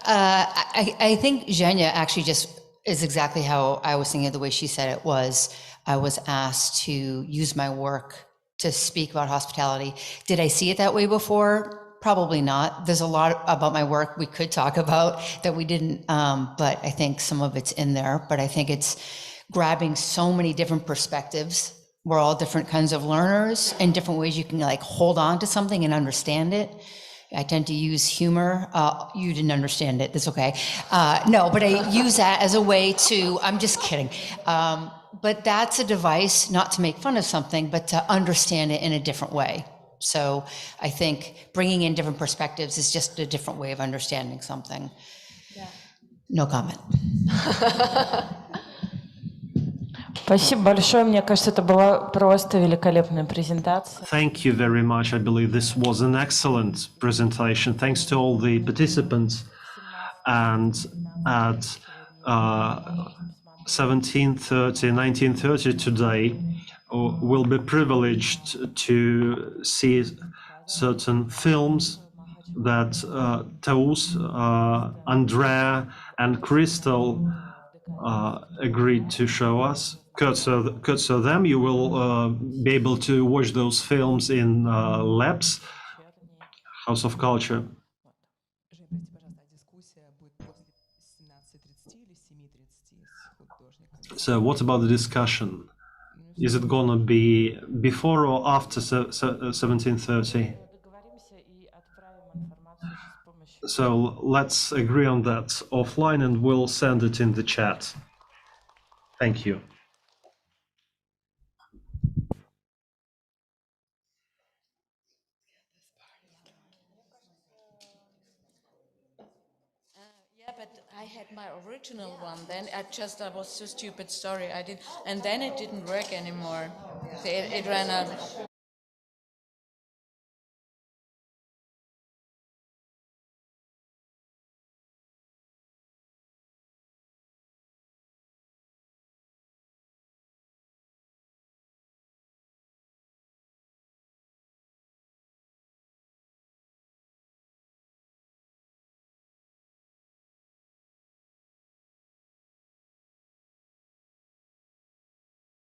I think Zhenya actually just is exactly how I was thinking. The way she said it was, I was asked to use my work to speak about hospitality. Did I see it that way before? Probably not. There's a lot about my work we could talk about that we didn't, but I think some of it's in there. But I think it's grabbing so many different perspectives. We're all different kinds of learners, and different ways you can hold on to something and understand it. I tend to use humor. You didn't understand it. That's okay. No, but I use that as a way to, I'm just kidding. But that's a device not to make fun of something, but to understand it in a different way. So I think bringing in different perspectives is just a different way of understanding something. Yeah. No comment. Спасибо большое. Мне кажется, это была просто великолепная презентация. Thank you very much. I believe this was an excellent presentation. Thanks to all the participants. And at 17:30, 19:30 today, we'll be privileged to see certain films that Taus, Andrea, and Crystal agreed to show us. So them, you will be able to watch those films in Labs, House of Culture. So what about the discussion? Is it gonna be before or after 17:30? So let's agree on that offline, and we'll send it in the chat. Thank you. Yeah, but I had my original one. Then I was so stupid. Sorry, I did, and then it didn't work anymore. It ran out.